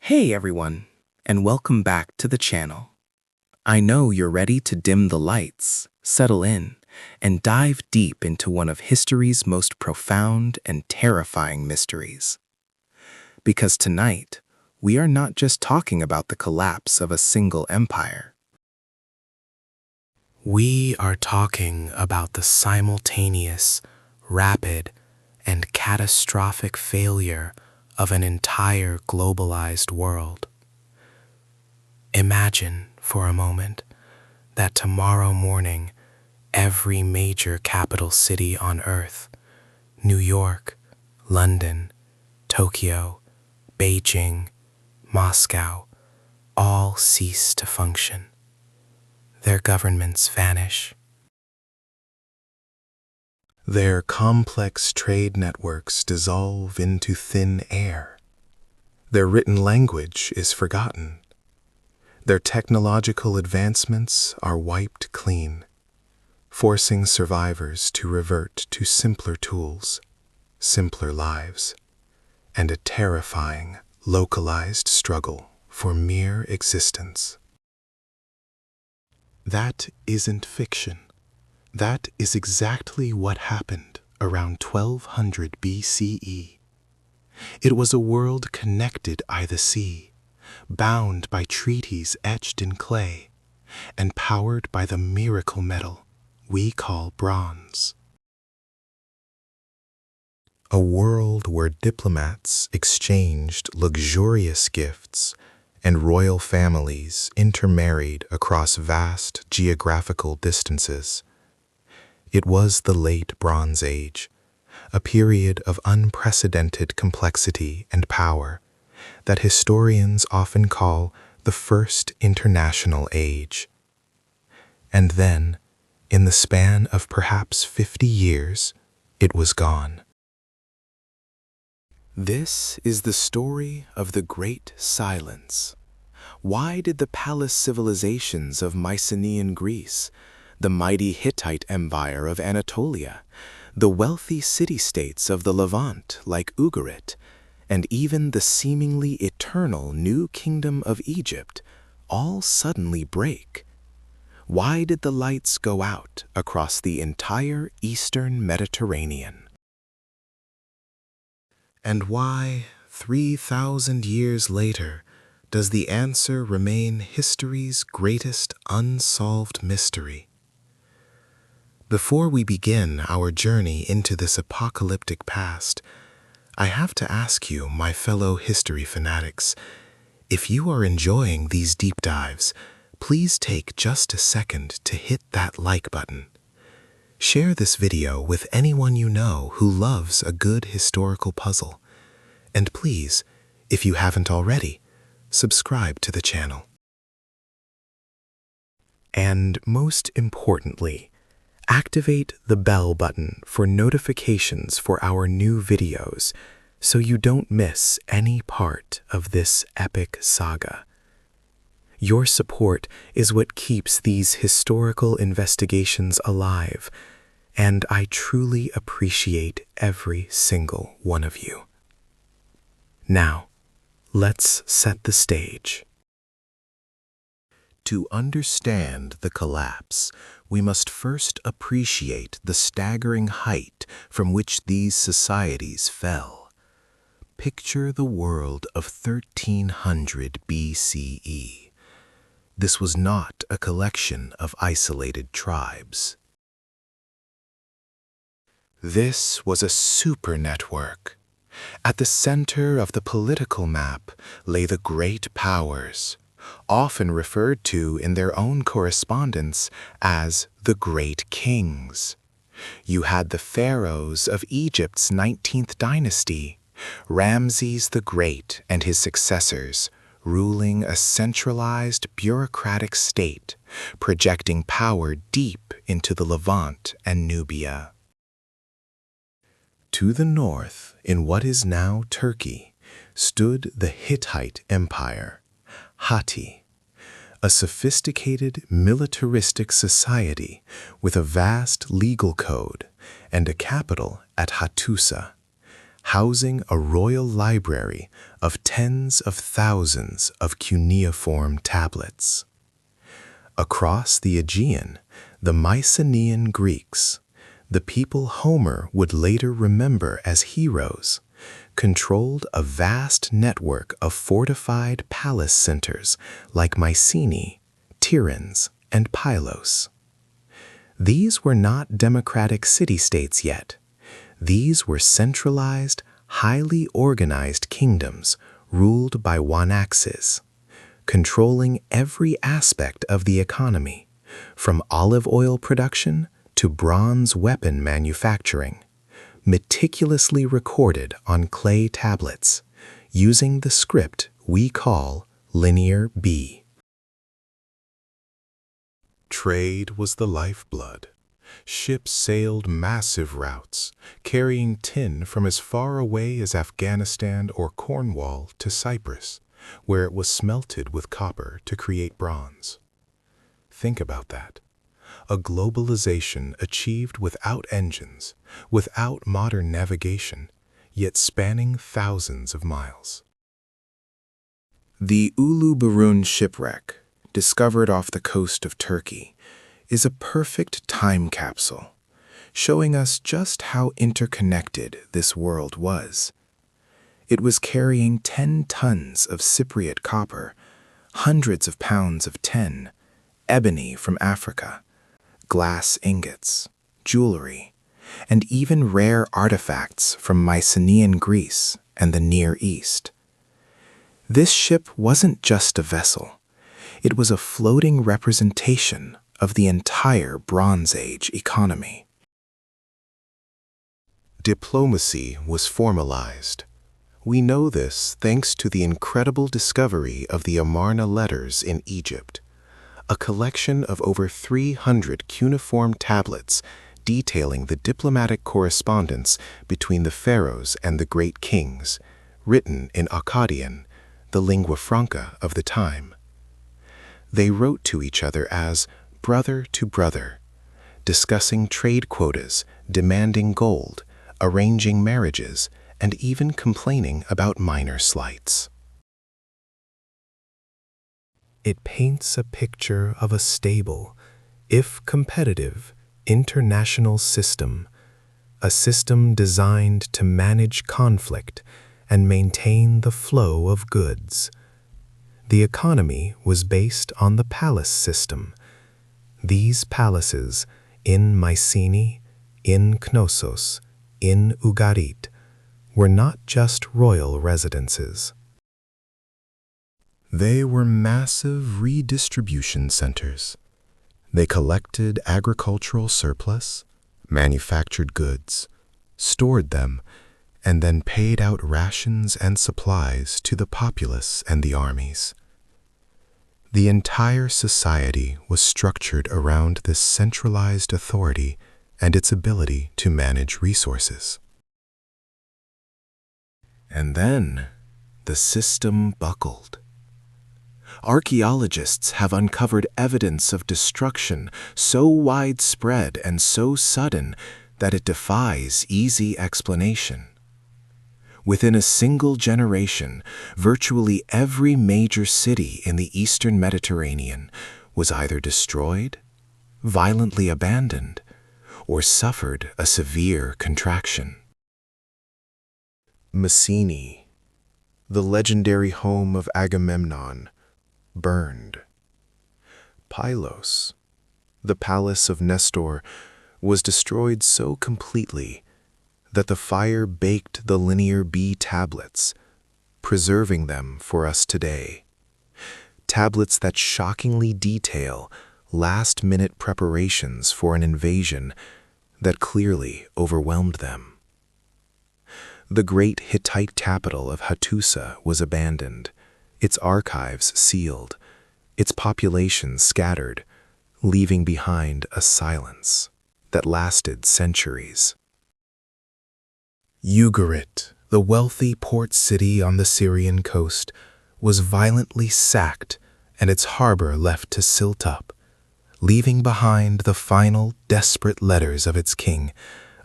Hey everyone, and welcome back to the channel. I know you're ready to dim the lights, settle in, and dive deep into one of history's most profound and terrifying mysteries. Because tonight, we are not just talking about the collapse of a single empire. We are talking about the simultaneous, rapid, and catastrophic failure of an entire globalized world. Imagine, for a moment, that tomorrow morning, every major capital city on Earth, New York, London, Tokyo, Beijing, Moscow, all cease to function. Their governments vanish. Their complex trade networks dissolve into thin air. Their written language is forgotten. Their technological advancements are wiped clean, forcing survivors to revert to simpler tools, simpler lives, and a terrifying, localized struggle for mere existence. That isn't fiction. That is exactly what happened around 1200 BCE. It was a world connected by the sea, bound by treaties etched in clay, and powered by the miracle metal we call bronze. A world where diplomats exchanged luxurious gifts and royal families intermarried across vast geographical distances. It was the Late Bronze Age, a period of unprecedented complexity and power that historians often call the First International Age. And then, in the span of perhaps 50 years, it was gone. This is the story of the Great Silence. Why did the palace civilizations of Mycenaean Greece, the mighty Hittite Empire of Anatolia, the wealthy city-states of the Levant like Ugarit, and even the seemingly eternal new kingdom of Egypt all suddenly break? Why did the lights go out across the entire eastern Mediterranean? And why, 3,000 years later, does the answer remain history's greatest unsolved mystery? Before we begin our journey into this apocalyptic past, I have to ask you, my fellow history fanatics, if you are enjoying these deep dives, please take just a second to hit that like button. Share this video with anyone you know who loves a good historical puzzle. And please, if you haven't already, subscribe to the channel. And most importantly, activate the bell button for notifications for our new videos so you don't miss any part of this epic saga. Your support is what keeps these historical investigations alive, and I truly appreciate every single one of you. Now, let's set the stage. To understand the collapse, we must first appreciate the staggering height from which these societies fell. Picture the world of 1300 BCE. This was not a collection of isolated tribes. This was a super network. At the center of the political map lay the great powers, often referred to in their own correspondence as the Great Kings. You had the pharaohs of Egypt's 19th dynasty, Ramses the Great and his successors, ruling a centralized bureaucratic state, projecting power deep into the Levant and Nubia. To the north, in what is now Turkey, stood the Hittite Empire, Hatti, a sophisticated militaristic society with a vast legal code and a capital at Hattusa. housing a royal library of tens of thousands of cuneiform tablets. Across the Aegean, the Mycenaean Greeks, the people Homer would later remember as heroes, controlled a vast network of fortified palace centers like Mycenae, Tiryns, and Pylos. These were not democratic city-states yet. These were centralized, highly organized kingdoms ruled by Wanaxes, controlling every aspect of the economy, from olive oil production to bronze weapon manufacturing, meticulously recorded on clay tablets, using the script we call Linear B. Trade was the lifeblood. Ships sailed massive routes, carrying tin from as far away as Afghanistan or Cornwall to Cyprus, where it was smelted with copper to create bronze. Think about that. A globalization achieved without engines, without modern navigation, yet spanning thousands of miles. The Ulu Burun shipwreck, discovered off the coast of Turkey, is a perfect time capsule, showing us just how interconnected this world was. It was carrying 10 tons of Cypriot copper, hundreds of pounds of tin, ebony from Africa, glass ingots, jewelry, and even rare artifacts from Mycenaean Greece and the Near East. This ship wasn't just a vessel. It was a floating representation of the entire Bronze Age economy. Diplomacy was formalized. We know this thanks to the incredible discovery of the Amarna letters in Egypt, a collection of over 300 cuneiform tablets detailing the diplomatic correspondence between the pharaohs and the great kings, written in Akkadian, the lingua franca of the time. They wrote to each other as brother to brother, discussing trade quotas, demanding gold, arranging marriages, and even complaining about minor slights. It paints a picture of a stable, if competitive, international system, a system designed to manage conflict and maintain the flow of goods. The economy was based on the palace system. These palaces, in Mycenae, in Knossos, in Ugarit, were not just royal residences. They were massive redistribution centers. They collected agricultural surplus, manufactured goods, stored them, and then paid out rations and supplies to the populace and the armies. The entire society was structured around this centralized authority and its ability to manage resources. And then the system buckled. Archaeologists have uncovered evidence of destruction so widespread and so sudden that it defies easy explanation. Within a single generation, virtually every major city in the Eastern Mediterranean was either destroyed, violently abandoned, or suffered a severe contraction. Mycenae, the legendary home of Agamemnon, burned. Pylos, the palace of Nestor, was destroyed so completely that the fire baked the Linear B tablets, preserving them for us today. Tablets that shockingly detail last-minute preparations for an invasion that clearly overwhelmed them. The great Hittite capital of Hattusa was abandoned, its archives sealed, its population scattered, leaving behind a silence that lasted centuries. Ugarit, the wealthy port city on the Syrian coast, was violently sacked and its harbor left to silt up, leaving behind the final desperate letters of its king,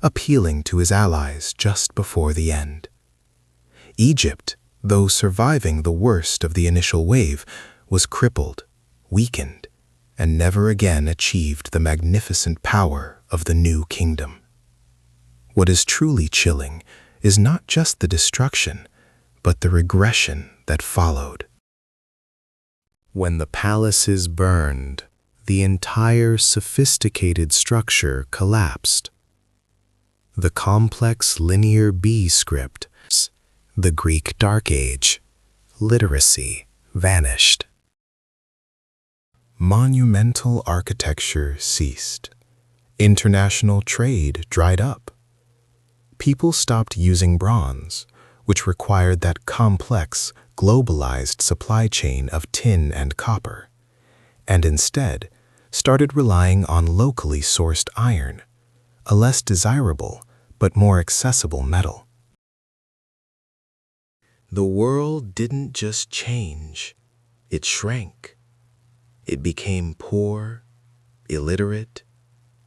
appealing to his allies just before the end. Egypt, though surviving the worst of the initial wave, was crippled, weakened, and never again achieved the magnificent power of the new kingdom. What is truly chilling is not just the destruction, but the regression that followed. When the palaces burned, the entire sophisticated structure collapsed. The complex linear B script, the Greek Dark Age, literacy vanished. Monumental architecture ceased. International trade dried up. People stopped using bronze, which required that complex, globalized supply chain of tin and copper, and instead started relying on locally sourced iron, a less desirable but more accessible metal. The world didn't just change, it shrank. It became poor, illiterate,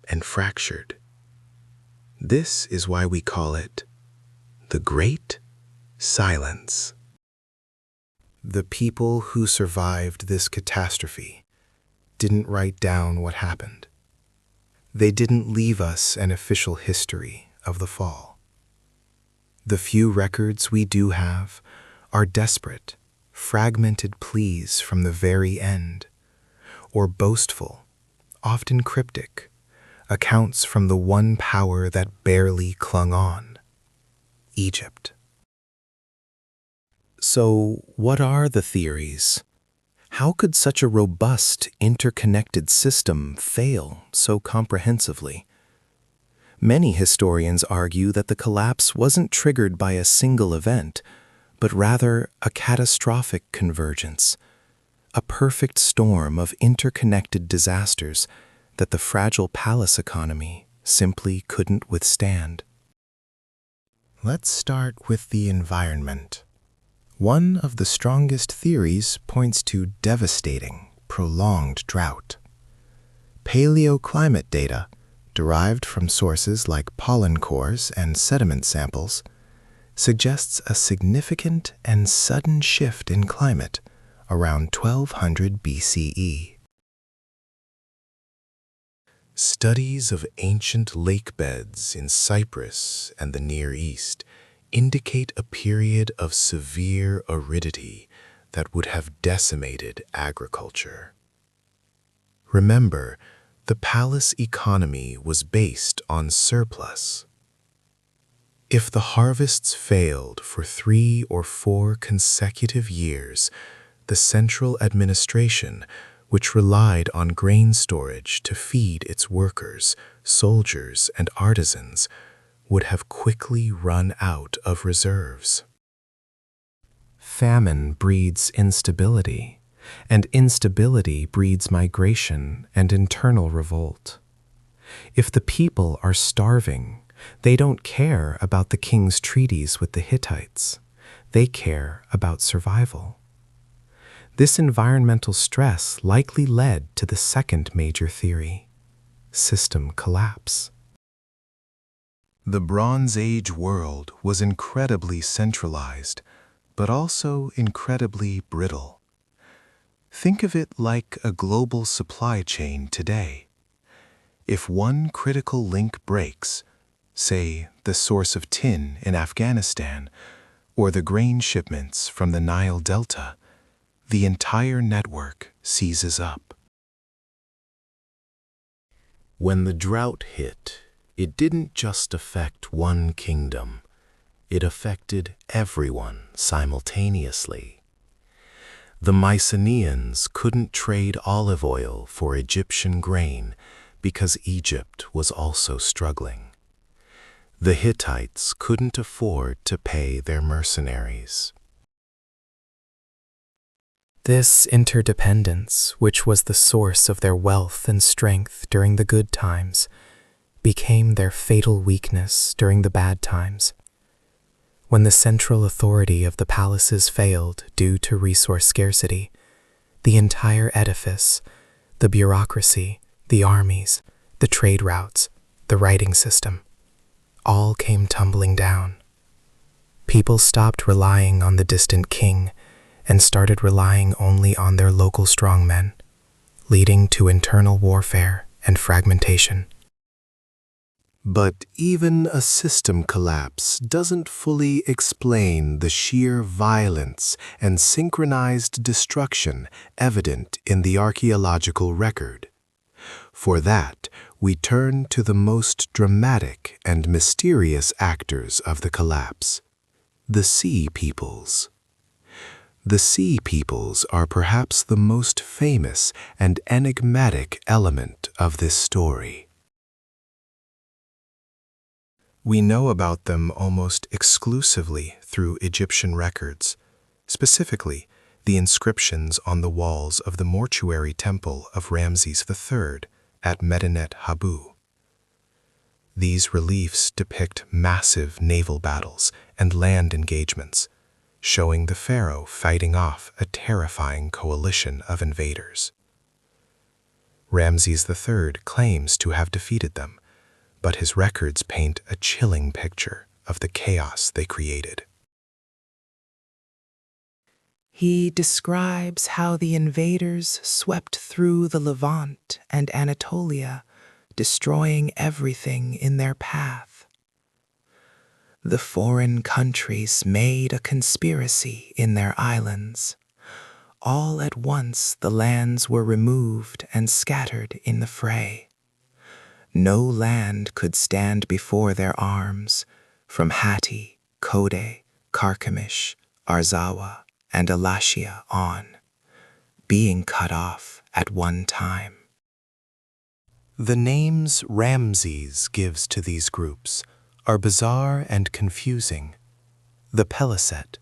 and fractured. This is why we call it the Great Silence. The people who survived this catastrophe didn't write down what happened. They didn't leave us an official history of the fall. The few records we do have are desperate, fragmented pleas from the very end, or boastful, often cryptic, accounts from the one power that barely clung on: Egypt. So, what are the theories? How could such a robust, interconnected system fail so comprehensively? Many historians argue that the collapse wasn't triggered by a single event, but rather a catastrophic convergence, a perfect storm of interconnected disasters that the fragile palace economy simply couldn't withstand. Let's start with the environment. One of the strongest theories points to devastating, prolonged drought. Paleoclimate data, derived from sources like pollen cores and sediment samples, suggests a significant and sudden shift in climate around 1200 BCE. Studies of ancient lake beds in Cyprus and the Near East indicate a period of severe aridity that would have decimated agriculture. Remember, the palace economy was based on surplus. If the harvests failed for 3 or 4 consecutive years, the central administration, which relied on grain storage to feed its workers, soldiers, and artisans, would have quickly run out of reserves. Famine breeds instability, and instability breeds migration and internal revolt. If the people are starving, they don't care about the king's treaties with the Hittites. They care about survival. This environmental stress likely led to the second major theory: system collapse. The Bronze Age world was incredibly centralized, but also incredibly brittle. Think of it like a global supply chain today. If one critical link breaks, say the source of tin in Afghanistan or the grain shipments from the Nile Delta, the entire network seizes up. When the drought hit, it didn't just affect one kingdom. It affected everyone simultaneously. The Mycenaeans couldn't trade olive oil for Egyptian grain because Egypt was also struggling. The Hittites couldn't afford to pay their mercenaries. This interdependence, which was the source of their wealth and strength during the good times, became their fatal weakness during the bad times. When the central authority of the palaces failed due to resource scarcity, the entire edifice, the bureaucracy, the armies, the trade routes, the writing system, all came tumbling down. People stopped relying on the distant king and started relying only on their local strongmen, leading to internal warfare and fragmentation. But even a system collapse doesn't fully explain the sheer violence and synchronized destruction evident in the archaeological record. For that, we turn to the most dramatic and mysterious actors of the collapse, the Sea Peoples. The Sea Peoples are perhaps the most famous and enigmatic element of this story. We know about them almost exclusively through Egyptian records, specifically the inscriptions on the walls of the mortuary temple of Ramses III at Medinet Habu. These reliefs depict massive naval battles and land engagements, showing the pharaoh fighting off a terrifying coalition of invaders. Ramses III claims to have defeated them, but his records paint a chilling picture of the chaos they created. He describes how the invaders swept through the Levant and Anatolia, destroying everything in their path. The foreign countries made a conspiracy in their islands. All at once the lands were removed and scattered in the fray. No land could stand before their arms, from Hatti, Kode, Carchemish, Arzawa, and Alashia on, being cut off at one time. The names Ramses gives to these groups are bizarre and confusing. The Peliset,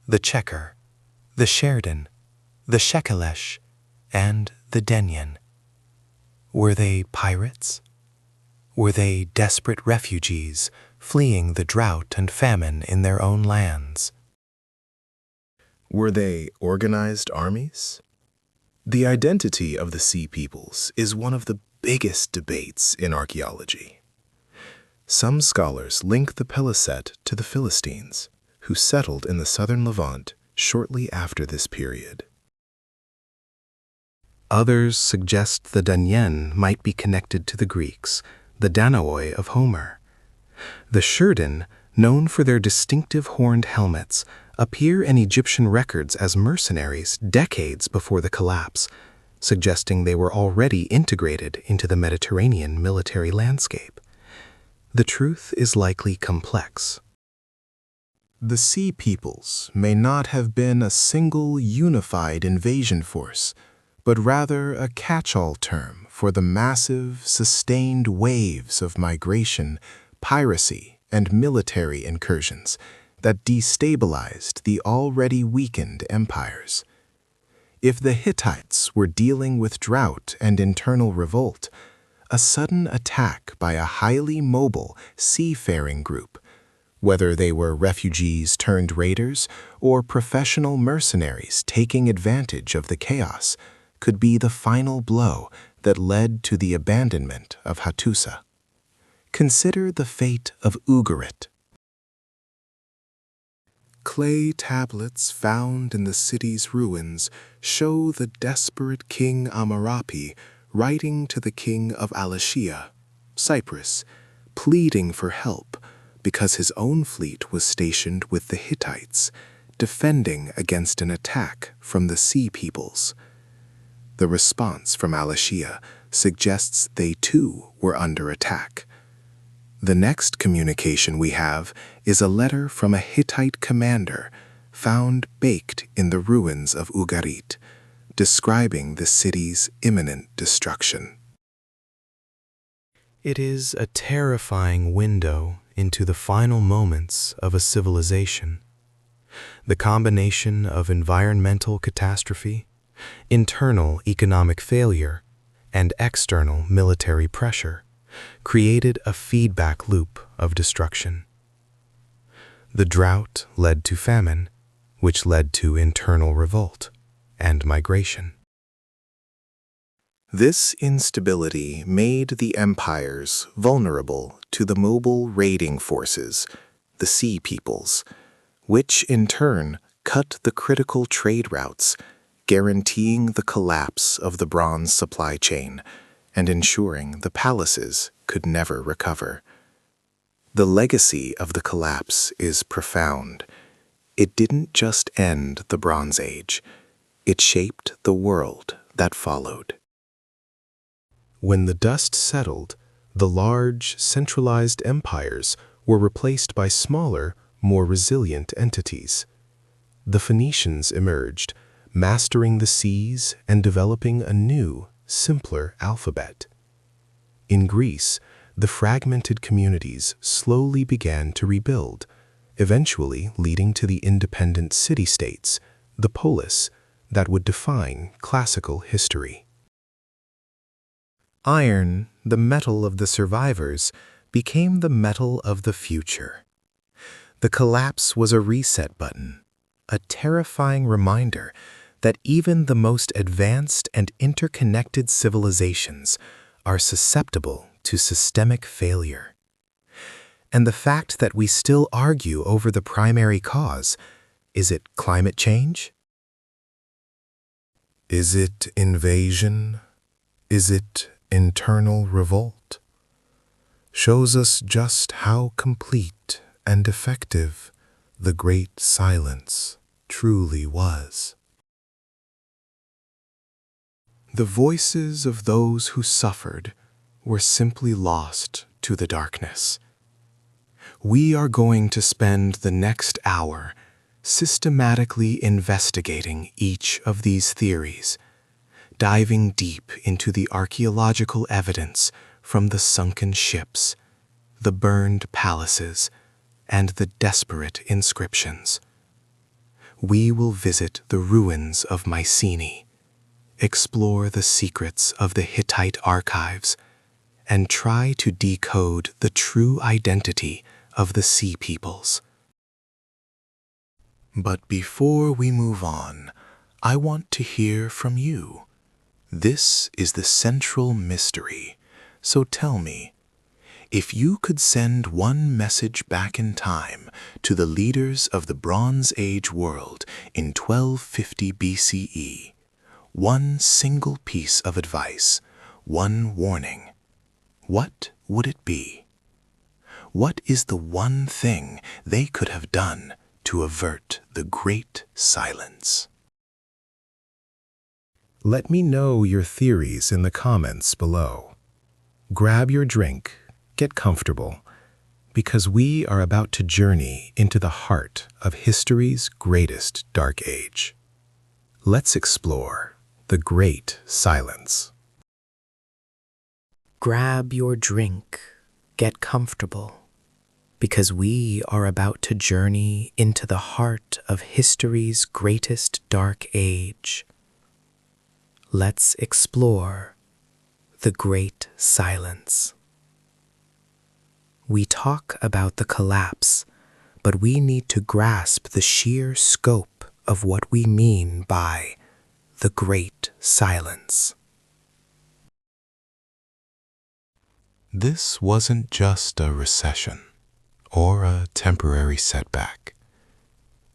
the Checker, the Sheridan, the Shekelesh, and the Denyen. Were they pirates? Were they desperate refugees fleeing the drought and famine in their own lands? Were they organized armies? The identity of the Sea Peoples is one of the biggest debates in archaeology. Some scholars link the Peliset to the Philistines, who settled in the southern Levant shortly after this period. Others suggest the Denyen might be connected to the Greeks, the Danaoi of Homer. The Sheridan, known for their distinctive horned helmets, appear in Egyptian records as mercenaries decades before the collapse, suggesting they were already integrated into the Mediterranean military landscape. The truth is likely complex. The Sea Peoples may not have been a single unified invasion force, but rather a catch-all term for the massive, sustained waves of migration, piracy, and military incursions that destabilized the already weakened empires. If the Hittites were dealing with drought and internal revolt, a sudden attack by a highly mobile, seafaring group, whether they were refugees turned raiders or professional mercenaries taking advantage of the chaos, could be the final blow that led to the abandonment of Hattusa. Consider the fate of Ugarit. Clay tablets found in the city's ruins show the desperate King Amarapi writing to the king of Alashia, Cyprus, pleading for help because his own fleet was stationed with the Hittites, defending against an attack from the Sea Peoples. The response from Alashia suggests they too were under attack. The next communication we have is a letter from a Hittite commander found baked in the ruins of Ugarit, describing the city's imminent destruction. It is a terrifying window into the final moments of a civilization. The combination of environmental catastrophe, internal economic failure, and external military pressure created a feedback loop of destruction. The drought led to famine, which led to internal revolt and migration. This instability made the empires vulnerable to the mobile raiding forces, the Sea Peoples, which in turn cut the critical trade routes, guaranteeing the collapse of the bronze supply chain and ensuring the palaces could never recover. The legacy of the collapse is profound. It didn't just end the Bronze Age, it shaped the world that followed. When the dust settled, the large, centralized empires were replaced by smaller, more resilient entities. The Phoenicians emerged, mastering the seas and developing a new, simpler alphabet. In Greece, the fragmented communities slowly began to rebuild, eventually leading to the independent city-states, the polis, that would define classical history. Iron, the metal of the survivors, became the metal of the future. The collapse was a reset button, a terrifying reminder that even the most advanced and interconnected civilizations are susceptible to systemic failure. And the fact that we still argue over the primary cause, is it climate change? Is it invasion? Is it internal revolt? Shows us just how complete and effective the Great Silence truly was. The voices of those who suffered were simply lost to the darkness. We are going to spend the next hour systematically investigating each of these theories, diving deep into the archaeological evidence from the sunken ships, the burned palaces, and the desperate inscriptions. We will visit the ruins of Mycenae, explore the secrets of the Hittite archives, and try to decode the true identity of the Sea Peoples. But before we move on, I want to hear from you. This is the central mystery, so tell me, if you could send one message back in time to the leaders of the Bronze Age world in 1250 BCE, one single piece of advice, one warning, what would it be? What is the one thing they could have done to avert the Great Silence? Let me know your theories in the comments below. Grab your drink, get comfortable, because we are about to journey into the heart of history's greatest dark age. Let's explore the Great Silence. Grab your drink, get comfortable, because we are about to journey into the heart of history's greatest dark age. Let's explore the Great Silence. We talk about the collapse, but we need to grasp the sheer scope of what we mean by the Great Silence. This wasn't just a recession or a temporary setback.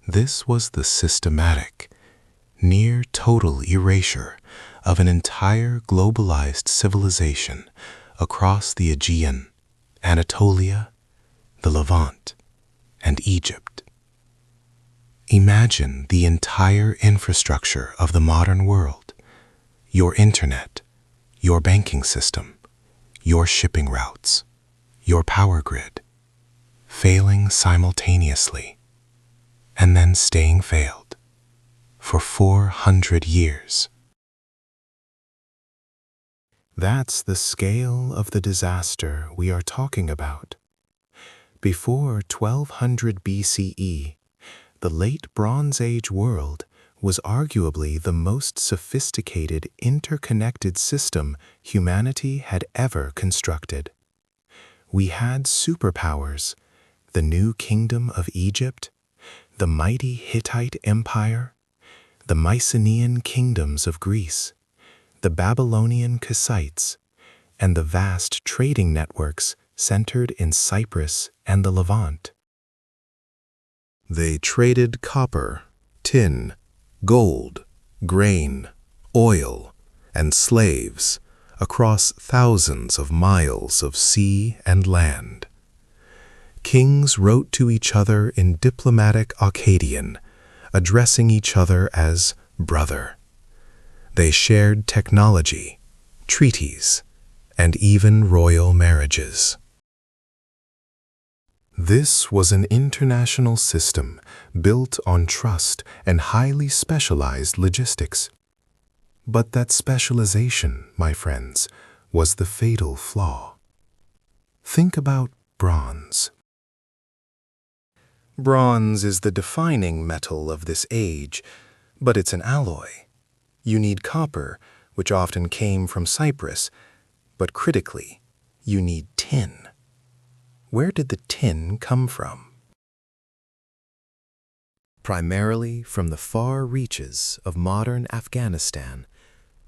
This was the systematic, near total erasure of an entire globalized civilization across the Aegean, Anatolia, the Levant, and Egypt. Imagine the entire infrastructure of the modern world, your internet, your banking system, your shipping routes, your power grid, failing simultaneously, and then staying failed for 400 years. That's the scale of the disaster we are talking about. Before 1200 BCE, the late Bronze Age world was arguably the most sophisticated interconnected system humanity had ever constructed. We had superpowers, the new kingdom of Egypt, the mighty Hittite Empire, the Mycenaean kingdoms of Greece, the Babylonian Kassites, and the vast trading networks centered in Cyprus and the Levant. They traded copper, tin, gold, grain, oil, and slaves across thousands of miles of sea and land. Kings wrote to each other in diplomatic Akkadian, addressing each other as brother. They shared technology, treaties, and even royal marriages. This was an international system built on trust and highly specialized logistics. But that specialization, my friends, was the fatal flaw. Think about bronze. Bronze is the defining metal of this age, but it's an alloy. You need copper, which often came from Cyprus, but critically, you need tin. Where did the tin come from? Primarily from the far reaches of modern Afghanistan,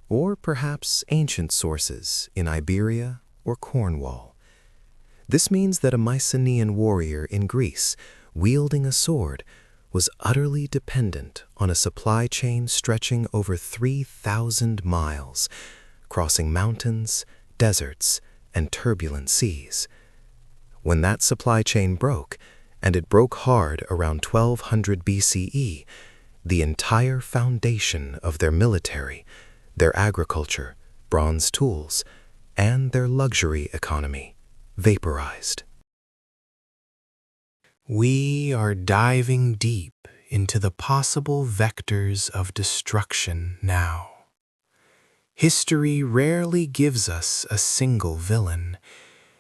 or perhaps ancient sources in Iberia or Cornwall. This means that a Mycenaean warrior in Greece, wielding a sword, was utterly dependent on a supply chain stretching over 3,000 miles, crossing mountains, deserts, and turbulent seas. When that supply chain broke, and it broke hard around 1200 BCE, the entire foundation of their military, their agriculture, bronze tools, and their luxury economy vaporized. We are diving deep into the possible vectors of destruction now. History rarely gives us a single villain.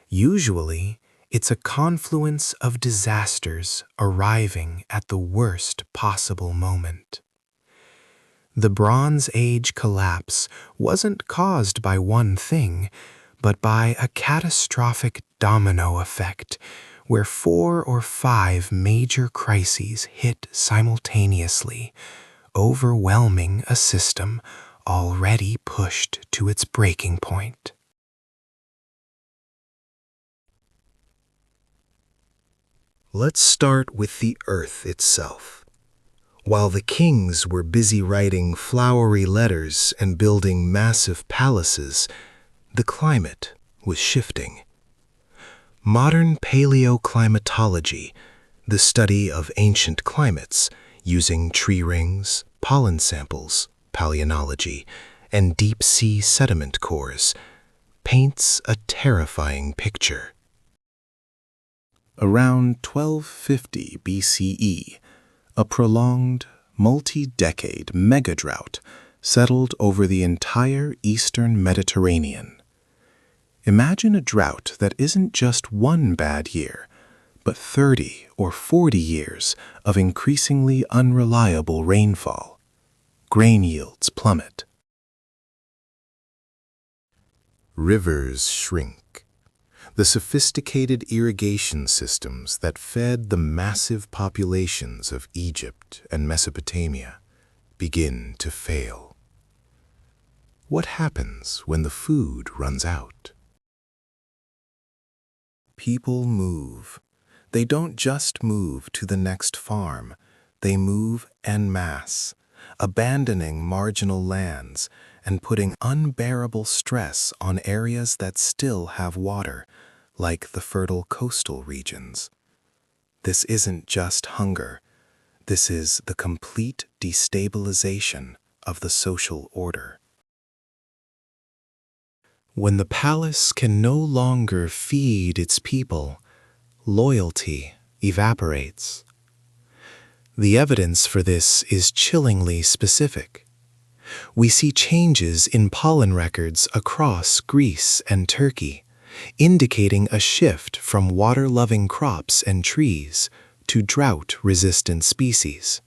Usually, it's a confluence of disasters arriving at the worst possible moment. The Bronze Age collapse wasn't caused by one thing, but by a catastrophic domino effect, where 4 or 5 major crises hit simultaneously, overwhelming a system already pushed to its breaking point. Let's start with the earth itself. While the kings were busy writing flowery letters and building massive palaces, the climate was shifting. Modern paleoclimatology, the study of ancient climates using tree rings, pollen samples, palynology, and deep-sea sediment cores, paints a terrifying picture. Around 1250 BCE, a prolonged, multi-decade megadrought settled over the entire eastern Mediterranean. Imagine a drought that isn't just one bad year, but 30 or 40 years of increasingly unreliable rainfall. Grain yields plummet. Rivers shrink. The sophisticated irrigation systems that fed the massive populations of Egypt and Mesopotamia begin to fail. What happens when the food runs out? People move. They don't just move to the next farm, they move en masse, abandoning marginal lands and putting unbearable stress on areas that still have water, like the fertile coastal regions. This isn't just hunger. This is the complete destabilization of the social order. When the palace can no longer feed its people, loyalty evaporates. The evidence for this is chillingly specific. We see changes in pollen records across Greece and Turkey, indicating a shift from water-loving crops and trees to drought-resistant species.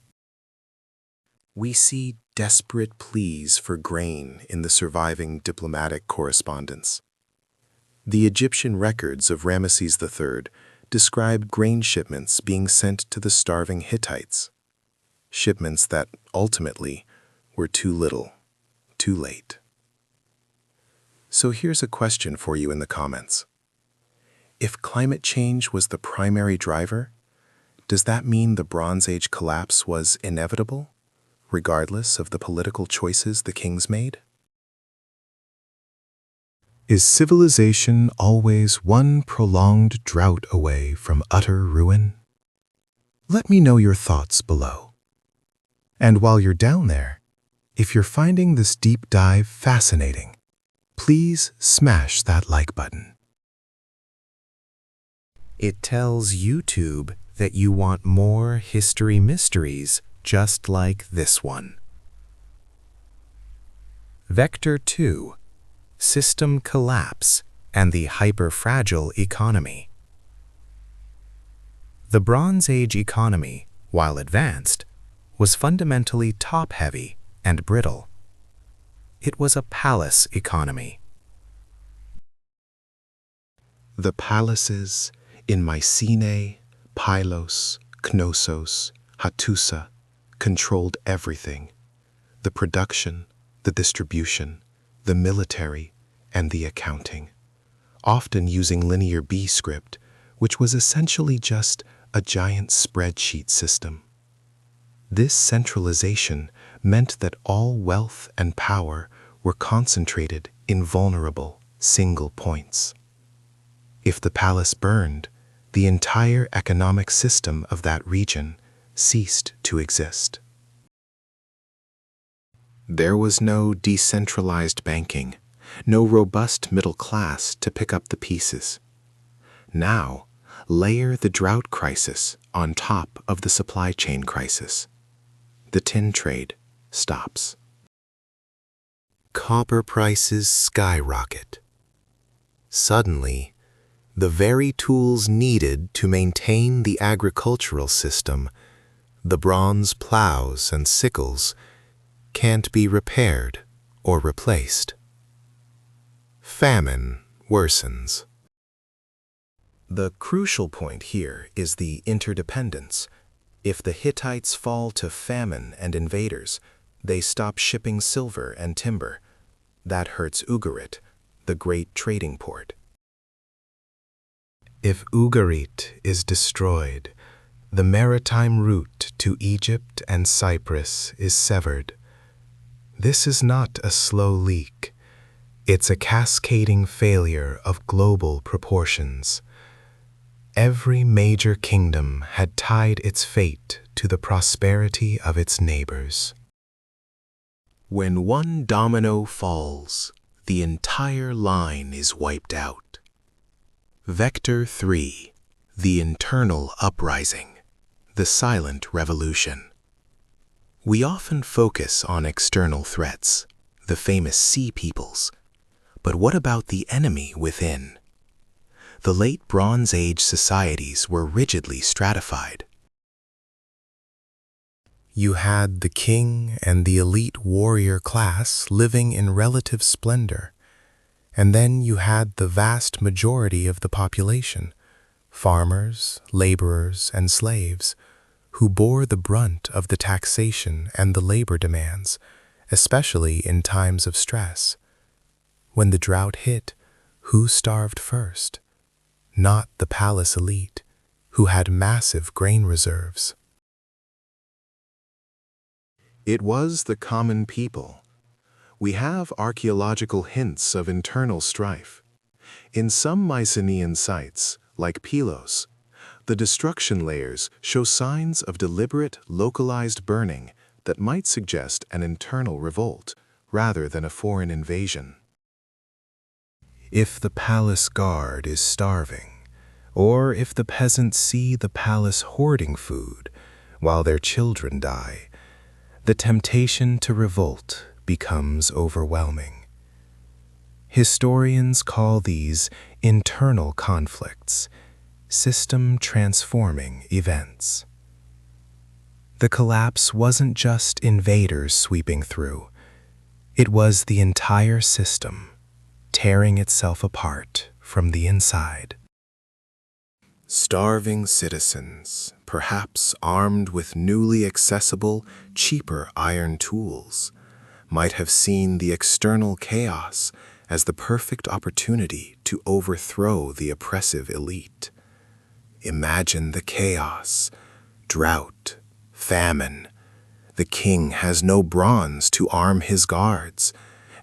We see desperate pleas for grain in the surviving diplomatic correspondence. The Egyptian records of Ramesses III describe grain shipments being sent to the starving Hittites, shipments that ultimately were too little, too late. So here's a question for you in the comments. If climate change was the primary driver, does that mean the Bronze Age collapse was inevitable, regardless of the political choices the kings made? Is civilization always one prolonged drought away from utter ruin? Let me know your thoughts below. And while you're down there, if you're finding this deep dive fascinating, please smash that like button. It tells YouTube that you want more history mysteries just like this one. Vector 2. System collapse and the hyper-fragile economy. The Bronze Age economy, while advanced, was fundamentally top-heavy and brittle. It was a palace economy. The palaces in Mycenae, Pylos, Knossos, Hattusa controlled everything: the production, the distribution, the military, and the accounting, often using linear B script, which was essentially just a giant spreadsheet system. This centralization meant that all wealth and power were concentrated in vulnerable, single points. If the palace burned, the entire economic system of that region ceased to exist. There was no decentralized banking, no robust middle class to pick up the pieces. Now, layer the drought crisis on top of the supply chain crisis. The tin trade stops. Copper prices skyrocket. Suddenly, the very tools needed to maintain the agricultural system, the bronze plows and sickles, can't be repaired or replaced. Famine worsens. The crucial point here is the interdependence. If the Hittites fall to famine and invaders, they stop shipping silver and timber. That hurts Ugarit, the great trading port. If Ugarit is destroyed, the maritime route to Egypt and Cyprus is severed. This is not a slow leak. It's a cascading failure of global proportions. Every major kingdom had tied its fate to the prosperity of its neighbors. When one domino falls, the entire line is wiped out. Vector 3. The internal uprising, the silent revolution. We often focus on external threats, the famous sea peoples. But what about the enemy within? The late Bronze Age societies were rigidly stratified. You had the king and the elite warrior class living in relative splendor, and then you had the vast majority of the population, farmers, laborers, and slaves, who bore the brunt of the taxation and the labor demands, especially in times of stress. When the drought hit, who starved first? Not the palace elite, who had massive grain reserves. It was the common people. We have archaeological hints of internal strife. In some Mycenaean sites, like Pylos, the destruction layers show signs of deliberate, localized burning that might suggest an internal revolt, rather than a foreign invasion. If the palace guard is starving, or if the peasants see the palace hoarding food while their children die, the temptation to revolt becomes overwhelming. Historians call these internal conflicts, system-transforming events. The collapse wasn't just invaders sweeping through. It was the entire system, tearing itself apart from the inside. Starving citizens, perhaps armed with newly accessible, cheaper iron tools, might have seen the external chaos as the perfect opportunity to overthrow the oppressive elite. Imagine the chaos, drought, famine. The king has no bronze to arm his guards,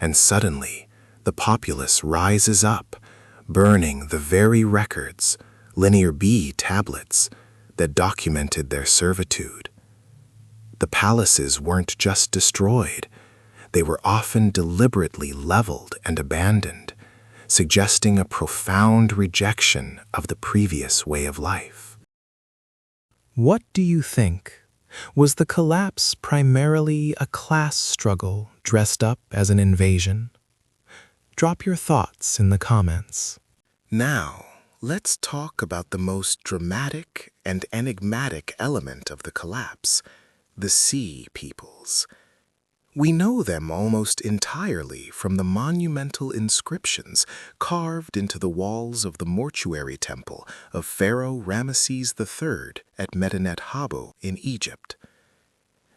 and suddenly the populace rises up, burning the very records, Linear B tablets, that documented their servitude. The palaces weren't just destroyed, they were often deliberately leveled and abandoned, suggesting a profound rejection of the previous way of life. What do you think? Was the collapse primarily a class struggle dressed up as an invasion? Drop your thoughts in the comments. Now, let's talk about the most dramatic and enigmatic element of the collapse, the Sea Peoples. We know them almost entirely from the monumental inscriptions carved into the walls of the mortuary temple of Pharaoh Ramesses III at Medinet Habu in Egypt.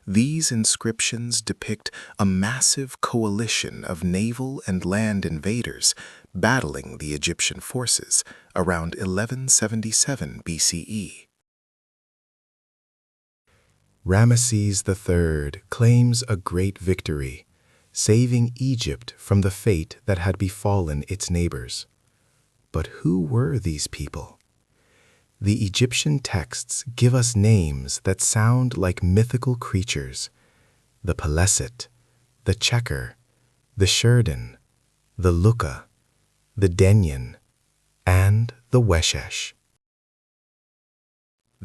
These inscriptions depict a massive coalition of naval and land invaders battling the Egyptian forces around 1177 BCE. Ramesses III claims a great victory, saving Egypt from the fate that had befallen its neighbors. But who were these people? The Egyptian texts give us names that sound like mythical creatures: the Peleset, the Checker, the Sherden, the Luka, the Denyen, and the Weshesh.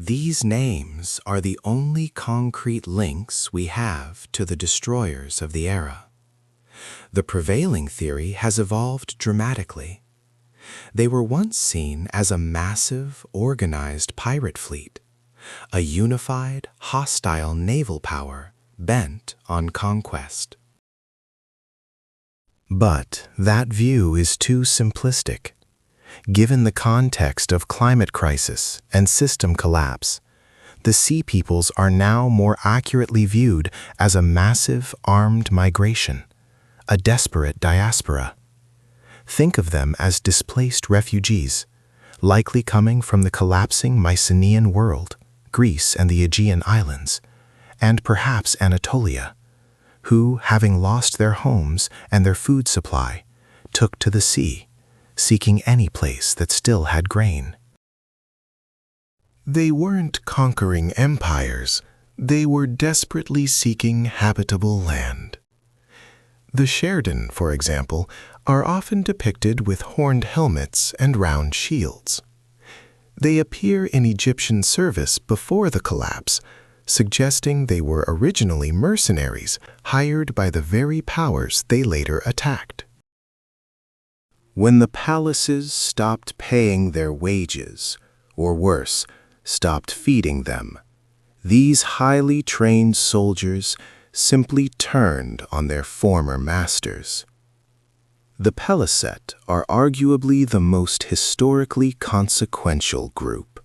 These names are the only concrete links we have to the destroyers of the era. The prevailing theory has evolved dramatically. They were once seen as a massive, organized pirate fleet, a unified, hostile naval power bent on conquest. But that view is too simplistic. Given the context of climate crisis and system collapse, the Sea Peoples are now more accurately viewed as a massive armed migration, a desperate diaspora. Think of them as displaced refugees, likely coming from the collapsing Mycenaean world, Greece and the Aegean Islands, and perhaps Anatolia, who, having lost their homes and their food supply, took to the sea, seeking any place that still had grain. They weren't conquering empires, they were desperately seeking habitable land. The Sherden, for example, are often depicted with horned helmets and round shields. They appear in Egyptian service before the collapse, suggesting they were originally mercenaries hired by the very powers they later attacked. When the palaces stopped paying their wages, or worse, stopped feeding them, these highly trained soldiers simply turned on their former masters. The Peleset are arguably the most historically consequential group.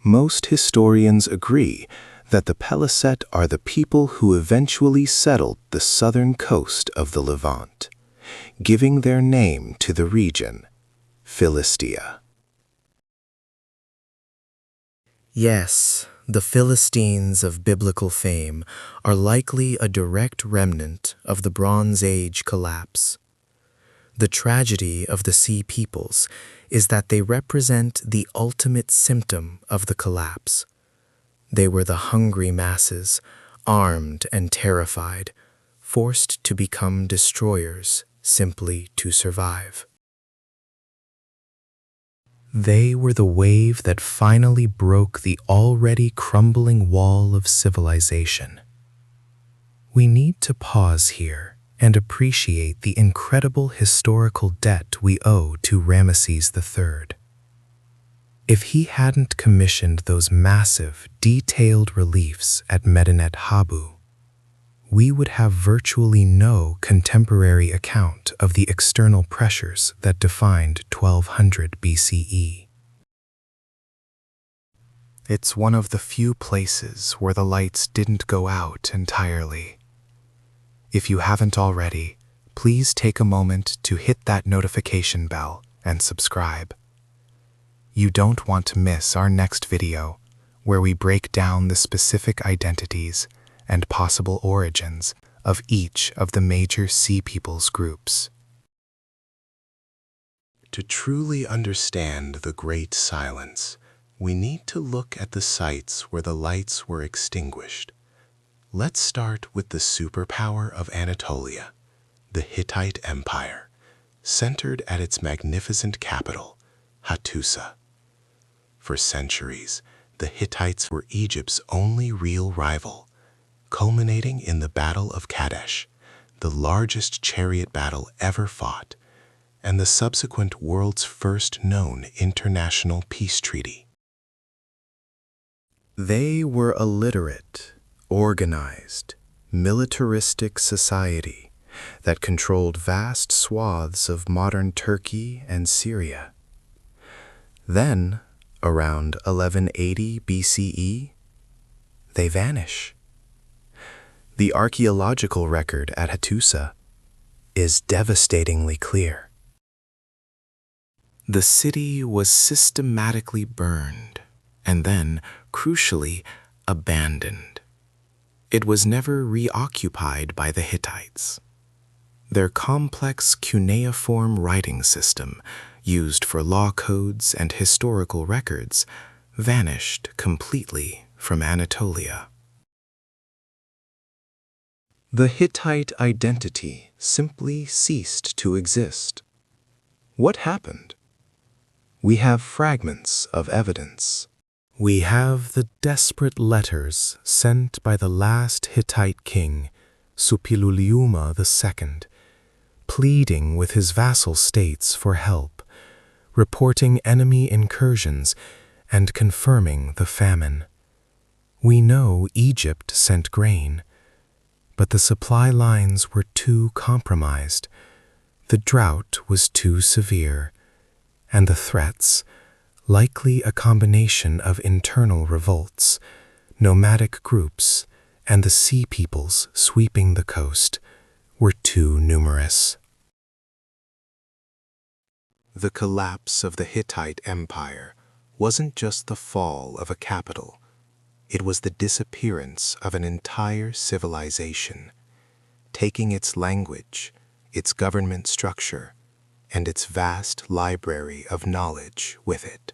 Most historians agree that the Peleset are the people who eventually settled the southern coast of the Levant, giving their name to the region, Philistia. Yes, the Philistines of biblical fame are likely a direct remnant of the Bronze Age collapse. The tragedy of the Sea Peoples is that they represent the ultimate symptom of the collapse. They were the hungry masses, armed and terrified, forced to become destroyers simply to survive. They were the wave that finally broke the already crumbling wall of civilization. We need to pause here and appreciate the incredible historical debt we owe to Ramesses III. If he hadn't commissioned those massive, detailed reliefs at Medinet Habu, we would have virtually no contemporary account of the external pressures that defined 1200 BCE. It's one of the few places where the lights didn't go out entirely. If you haven't already, please take a moment to hit that notification bell and subscribe. You don't want to miss our next video, where we break down the specific identities and possible origins of each of the major Sea Peoples groups. To truly understand the Great Silence, we need to look at the sites where the lights were extinguished. Let's start with the superpower of Anatolia, the Hittite Empire, centered at its magnificent capital, Hattusa. For centuries, the Hittites were Egypt's only real rival, culminating in the Battle of Kadesh, the largest chariot battle ever fought, and the subsequent world's first known international peace treaty. They were a literate, organized, militaristic society that controlled vast swaths of modern Turkey and Syria. Then, around 1180 BCE, they vanish. The archaeological record at Hattusa is devastatingly clear. The city was systematically burned and then, crucially, abandoned. It was never reoccupied by the Hittites. Their complex cuneiform writing system, used for law codes and historical records, vanished completely from Anatolia. The Hittite identity simply ceased to exist. What happened? We have fragments of evidence. We have the desperate letters sent by the last Hittite king, Suppiluliuma II, pleading with his vassal states for help, reporting enemy incursions, and confirming the famine. We know Egypt sent grain, but the supply lines were too compromised. The drought was too severe, and the threats, likely a combination of internal revolts, nomadic groups, and the Sea Peoples sweeping the coast, were too numerous. The collapse of the Hittite Empire wasn't just the fall of a capital. It was the disappearance of an entire civilization, taking its language, its government structure, and its vast library of knowledge with it.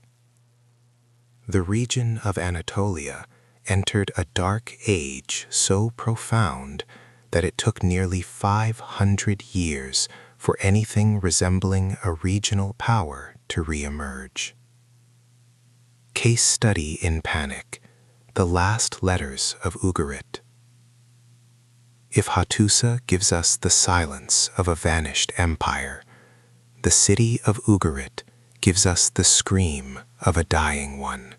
The region of Anatolia entered a dark age so profound that it took nearly 500 years for anything resembling a regional power to re-emerge. Case study in panic, the last letters of Ugarit. If Hattusa gives us the silence of a vanished empire, the city of Ugarit gives us the scream of a dying one.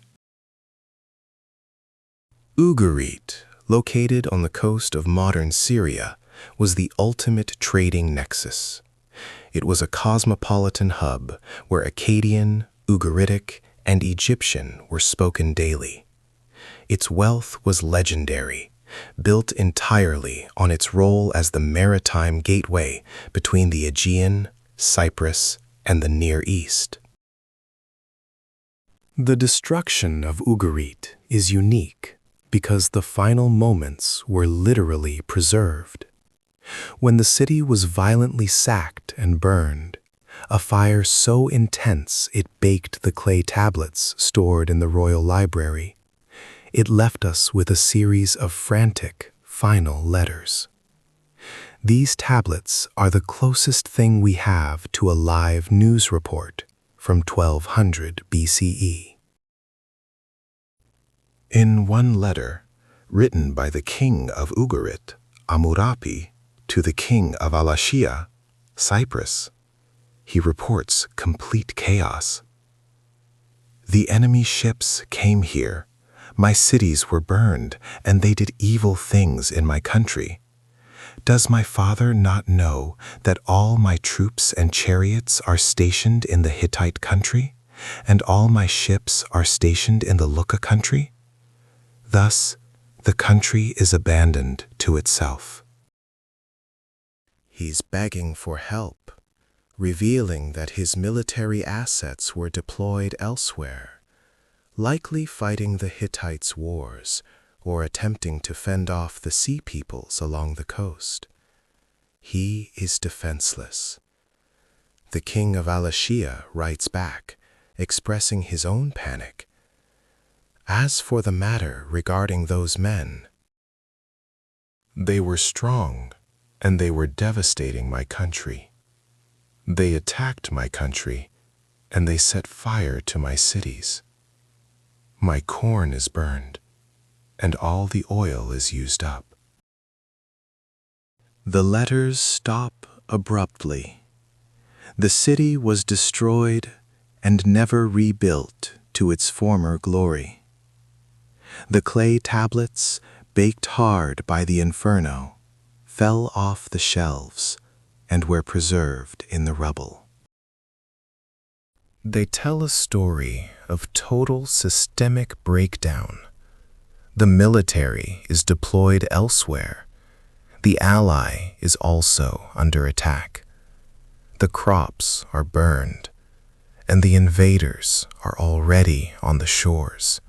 Ugarit, located on the coast of modern Syria, was the ultimate trading nexus. It was a cosmopolitan hub where Akkadian, Ugaritic, and Egyptian were spoken daily. Its wealth was legendary, built entirely on its role as the maritime gateway between the Aegean, Cyprus, and the Near East. The destruction of Ugarit is unique because the final moments were literally preserved. When the city was violently sacked and burned, a fire so intense it baked the clay tablets stored in the royal library, it left us with a series of frantic, final letters. These tablets are the closest thing we have to a live news report from 1200 BCE. In one letter, written by the king of Ugarit, Amurapi, to the king of Alashia, Cyprus, he reports complete chaos. The enemy ships came here, my cities were burned, and they did evil things in my country. Does my father not know that all my troops and chariots are stationed in the Hittite country, and all my ships are stationed in the Luka country? Thus, the country is abandoned to itself. He's begging for help, revealing that his military assets were deployed elsewhere, likely fighting the Hittites' wars or attempting to fend off the sea peoples along the coast. He is defenseless. The king of Alashia writes back, expressing his own panic. As for the matter regarding those men, they were strong, and they were devastating my country. They attacked my country, and they set fire to my cities. My corn is burned, and all the oil is used up. The letters stop abruptly. The city was destroyed and never rebuilt to its former glory. The clay tablets, baked hard by the inferno, fell off the shelves and were preserved in the rubble. They tell a story of total systemic breakdown. The military is deployed elsewhere. The ally is also under attack. The crops are burned, and the invaders are already on the shores.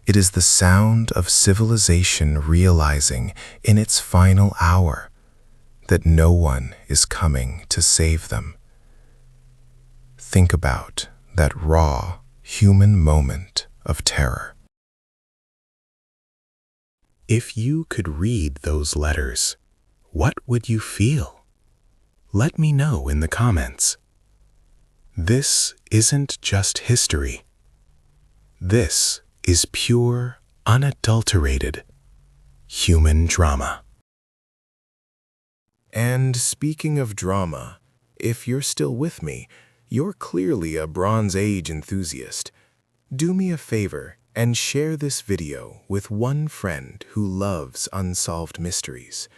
It is the sound of civilization realizing in its final hour that no one is coming to save them. Think about that raw, human moment of terror. If you could read those letters, what would you feel? Let me know in the comments. This isn't just history. This is pure, unadulterated human drama. And speaking of drama, if you're still with me, you're clearly a Bronze Age enthusiast. Do me a favor and share this video with one friend who loves unsolved mysteries.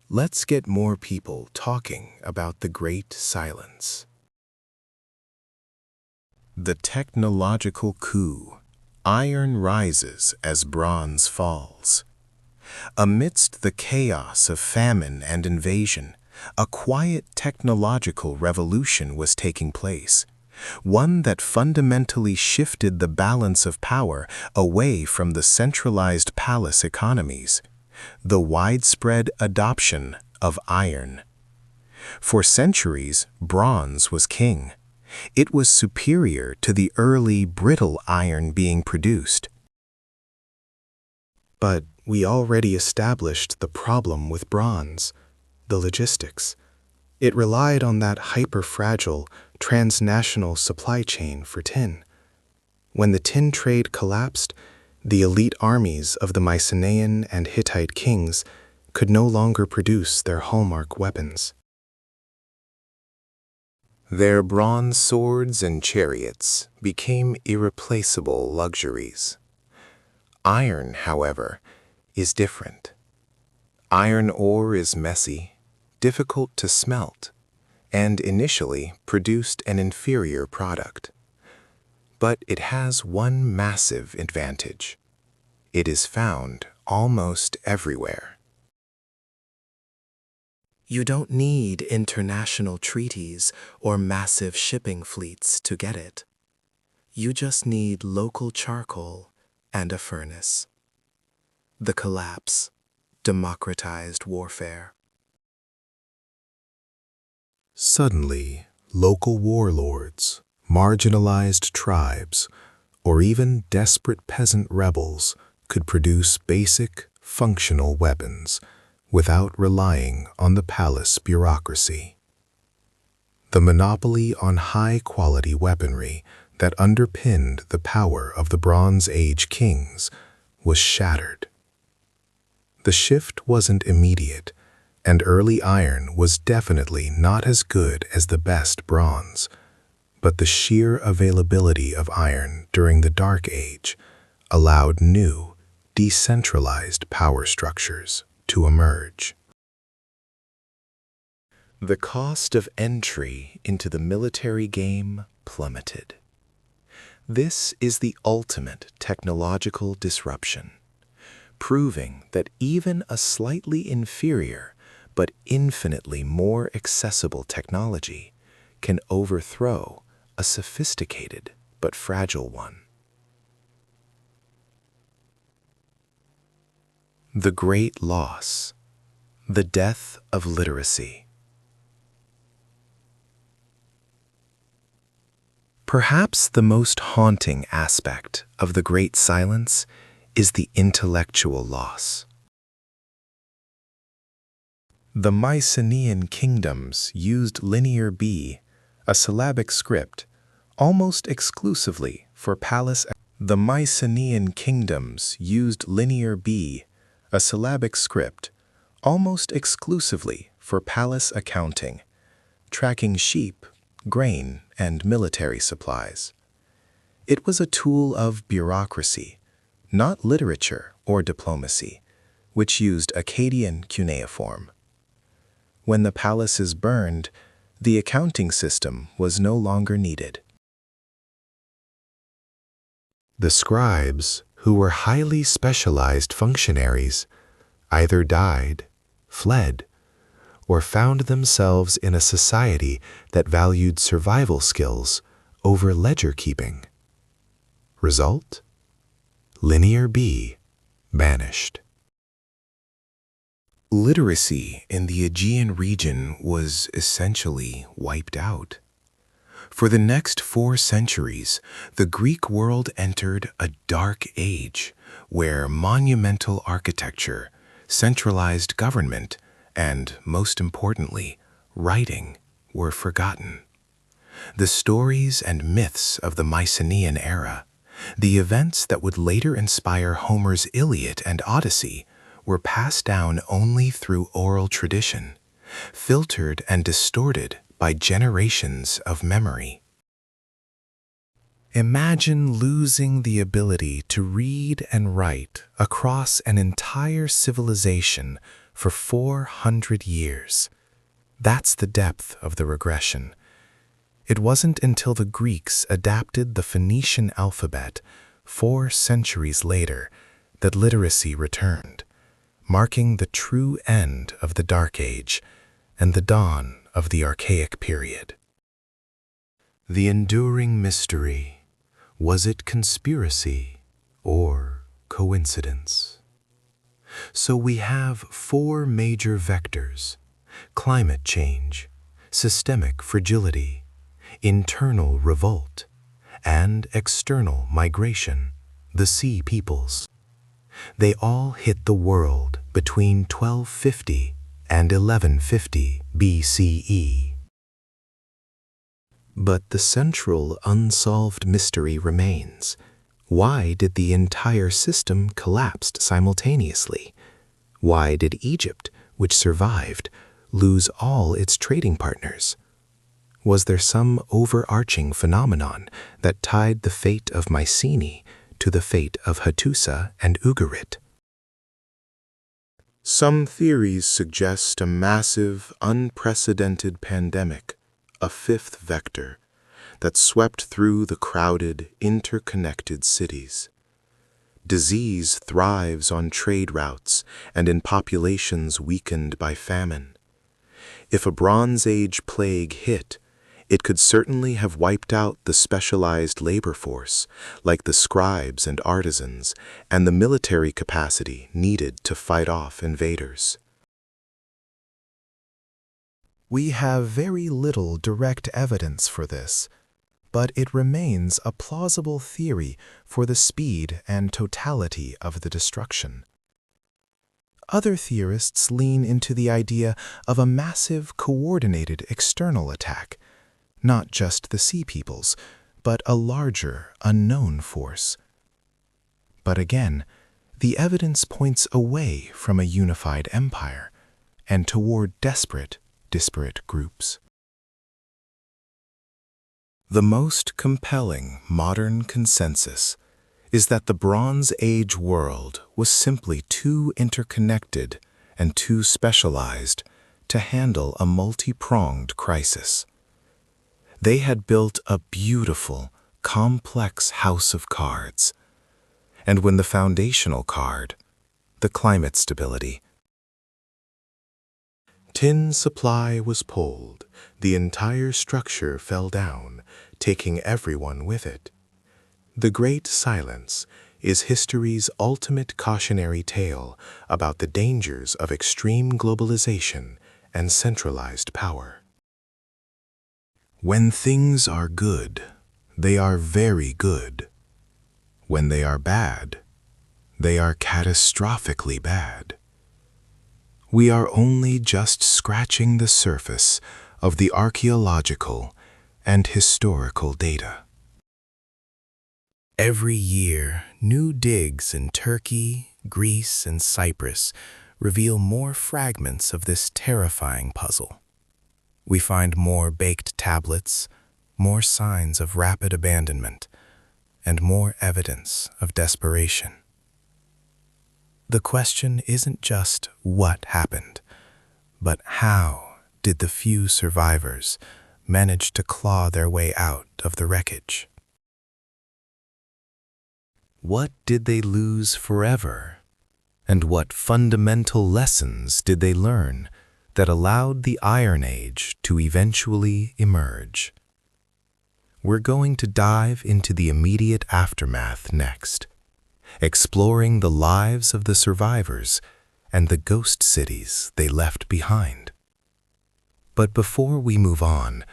Let's get more people talking about the Great Silence. The technological coup. Iron rises as bronze falls. Amidst the chaos of famine and invasion, a quiet technological revolution was taking place, one that fundamentally shifted the balance of power away from the centralized palace economies, the widespread adoption of iron. For centuries, bronze was king. It was superior to the early brittle iron being produced. But we already established the problem with bronze, the logistics. It relied on that hyper-fragile, transnational supply chain for tin. When the tin trade collapsed, the elite armies of the Mycenaean and Hittite kings could no longer produce their hallmark weapons. Their bronze swords and chariots became irreplaceable luxuries. Iron, however, is different. Iron ore is messy, difficult to smelt, and initially produced an inferior product. But it has one massive advantage. It is found almost everywhere. You don't need international treaties or massive shipping fleets to get it. You just need local charcoal and a furnace. The collapse democratized warfare. Suddenly, local warlords, marginalized tribes, or even desperate peasant rebels could produce basic, functional weapons without relying on the palace bureaucracy. The monopoly on high-quality weaponry that underpinned the power of the Bronze Age kings was shattered. The shift wasn't immediate, and early iron was definitely not as good as the best bronze, but the sheer availability of iron during the Dark Age allowed new, decentralized power structures to emerge. The cost of entry into the military game plummeted. This is the ultimate technological disruption, proving that even a slightly inferior but infinitely more accessible technology can overthrow a sophisticated but fragile one. The Great Loss, the Death of Literacy. Perhaps the most haunting aspect of the Great Silence is the intellectual loss. The Mycenaean kingdoms used Linear B, a syllabic script, almost exclusively for palace. The Mycenaean kingdoms used Linear B, a syllabic script, almost exclusively for palace accounting, tracking sheep, grain, and military supplies. It was a tool of bureaucracy, not literature or diplomacy, which used Akkadian cuneiform. When the palaces burned, the accounting system was no longer needed. The scribes, who were highly specialized functionaries, either died, fled, or found themselves in a society that valued survival skills over ledger keeping. Result? Linear B banished. Literacy in the Aegean region was essentially wiped out. For the next 4 centuries, the Greek world entered a dark age where monumental architecture, centralized government, and, most importantly, writing were forgotten. The stories and myths of the Mycenaean era, the events that would later inspire Homer's Iliad and Odyssey, were passed down only through oral tradition, filtered and distorted by generations of memory. Imagine losing the ability to read and write across an entire civilization for 400 years. That's the depth of the regression. It wasn't until the Greeks adapted the Phoenician alphabet 4 centuries later that literacy returned, marking the true end of the Dark Age and the dawn of the Archaic period. The enduring mystery, was it conspiracy or coincidence? So we have 4 major vectors: climate change, systemic fragility, internal revolt, and external migration, the Sea Peoples. They all hit the world between 1250 and 1150 BCE. But the central unsolved mystery remains. Why did the entire system collapse simultaneously? Why did Egypt, which survived, lose all its trading partners? Was there some overarching phenomenon that tied the fate of Mycenae to the fate of Hattusa and Ugarit? Some theories suggest a massive, unprecedented pandemic, a 5th vector, that swept through the crowded, interconnected cities. Disease thrives on trade routes and in populations weakened by famine. If a Bronze Age plague hit, it could certainly have wiped out the specialized labor force, like the scribes and artisans, and the military capacity needed to fight off invaders. We have very little direct evidence for this, but it remains a plausible theory for the speed and totality of the destruction. Other theorists lean into the idea of a massive, coordinated external attack, not just the Sea Peoples, but a larger, unknown force. But again, the evidence points away from a unified empire and toward disparate groups. The most compelling modern consensus is that the Bronze Age world was simply too interconnected and too specialized to handle a multi-pronged crisis. They had built a beautiful, complex house of cards, and when the foundational card, the climate stability, Tin supply was pulled. The entire structure fell down, taking everyone with it. The Great Silence is history's ultimate cautionary tale about the dangers of extreme globalization and centralized power. When things are good, they are very good. When they are bad, they are catastrophically bad. We are only just scratching the surface of the archaeological and historical data. Every year, new digs in Turkey, Greece, and Cyprus reveal more fragments of this terrifying puzzle. We find more baked tablets, more signs of rapid abandonment, and more evidence of desperation. The question isn't just what happened, but how did the few survivors manage to claw their way out of the wreckage? What did they lose forever? And what fundamental lessons did they learn that allowed the Iron Age to eventually emerge? We're going to dive into the immediate aftermath next, exploring the lives of the survivors and the ghost cities they left behind. But before we move on,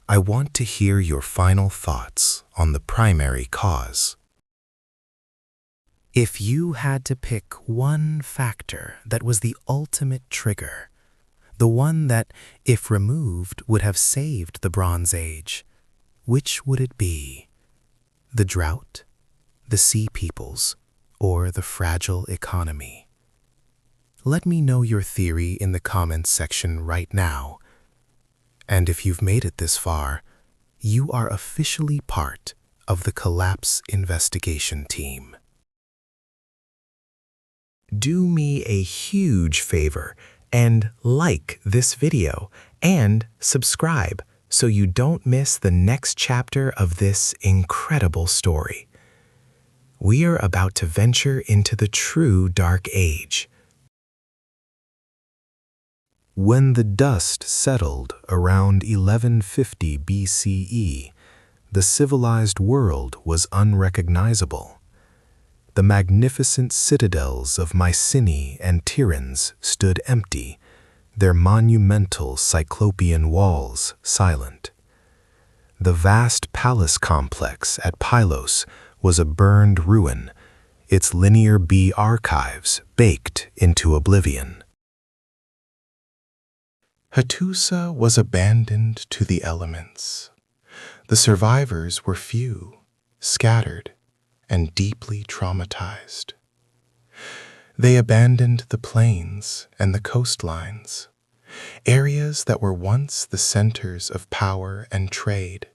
I want to hear your final thoughts on the primary cause. If you had to pick one factor that was the ultimate trigger, the one that, if removed, would have saved the Bronze Age, which would it be? The drought, the sea peoples, or the fragile economy? Let me know your theory in the comments section right now. And if you've made it this far, you are officially part of the Collapse Investigation Team. Do me a huge favor and like this video and subscribe so you don't miss the next chapter of this incredible story. We are about to venture into the true Dark Age. When the dust settled around 1150 BCE, the civilized world was unrecognizable. The magnificent citadels of Mycenae and Tiryns stood empty, their monumental cyclopean walls silent. The vast palace complex at Pylos was a burned ruin, its linear B archives baked into oblivion. Hattusa was abandoned to the elements. The survivors were few, scattered, and deeply traumatized. They abandoned the plains and the coastlines, areas that were once the centers of power and trade,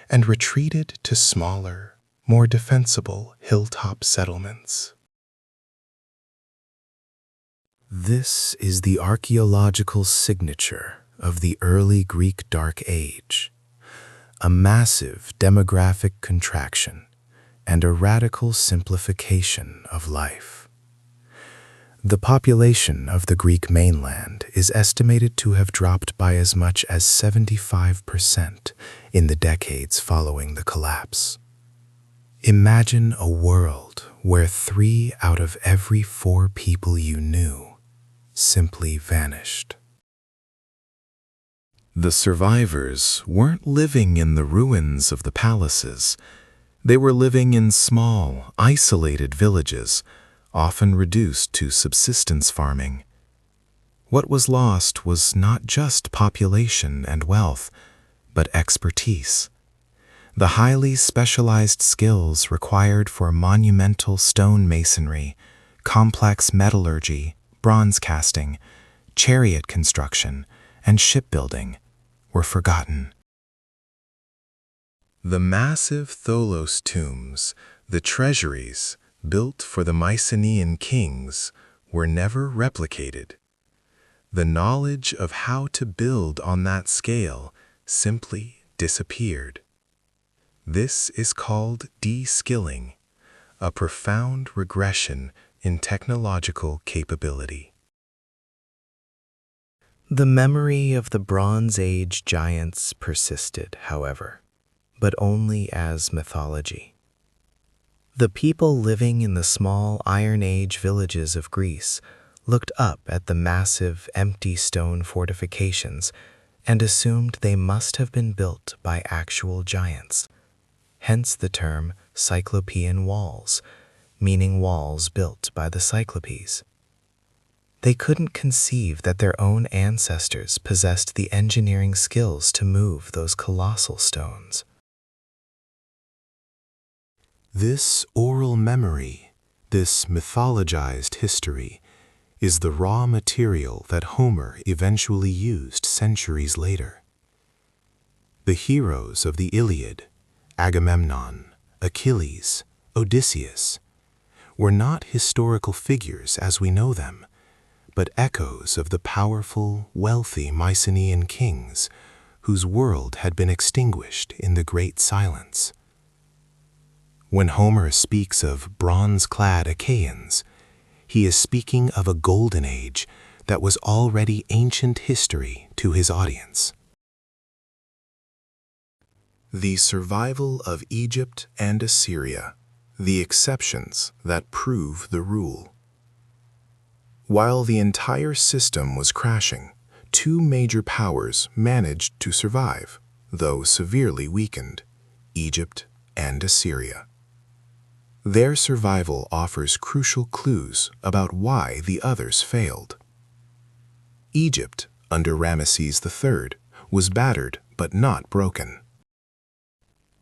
and retreated to smaller, more defensible hilltop settlements. This is the archaeological signature of the early Greek Dark Age, a massive demographic contraction and a radical simplification of life. The population of the Greek mainland is estimated to have dropped by as much as 75% in the decades following the collapse. Imagine a world where 3 out of every 4 people you knew simply vanished. The survivors weren't living in the ruins of the palaces. They were living in small, isolated villages, often reduced to subsistence farming. What was lost was not just population and wealth, but expertise. The highly specialized skills required for monumental stone masonry, complex metallurgy, bronze casting, chariot construction, and shipbuilding were forgotten. The massive Tholos tombs, the treasuries built for the Mycenaean kings, were never replicated. The knowledge of how to build on that scale simply disappeared. This is called de-skilling, a profound regression in technological capability. The memory of the Bronze Age giants persisted, however, but only as mythology. The people living in the small Iron Age villages of Greece looked up at the massive, empty stone fortifications and assumed they must have been built by actual giants. Hence the term Cyclopean walls, meaning walls built by the Cyclopes. They couldn't conceive that their own ancestors possessed the engineering skills to move those colossal stones. This oral memory, this mythologized history, is the raw material that Homer eventually used centuries later. The heroes of the Iliad, Agamemnon, Achilles, Odysseus, were not historical figures as we know them, but echoes of the powerful, wealthy Mycenaean kings whose world had been extinguished in the Great Silence. When Homer speaks of bronze-clad Achaeans, he is speaking of a golden age that was already ancient history to his audience. The survival of Egypt and Assyria, the exceptions that prove the rule. While the entire system was crashing, two major powers managed to survive, though severely weakened: Egypt and Assyria. Their survival offers crucial clues about why the others failed. Egypt, under Ramesses III, was battered but not broken.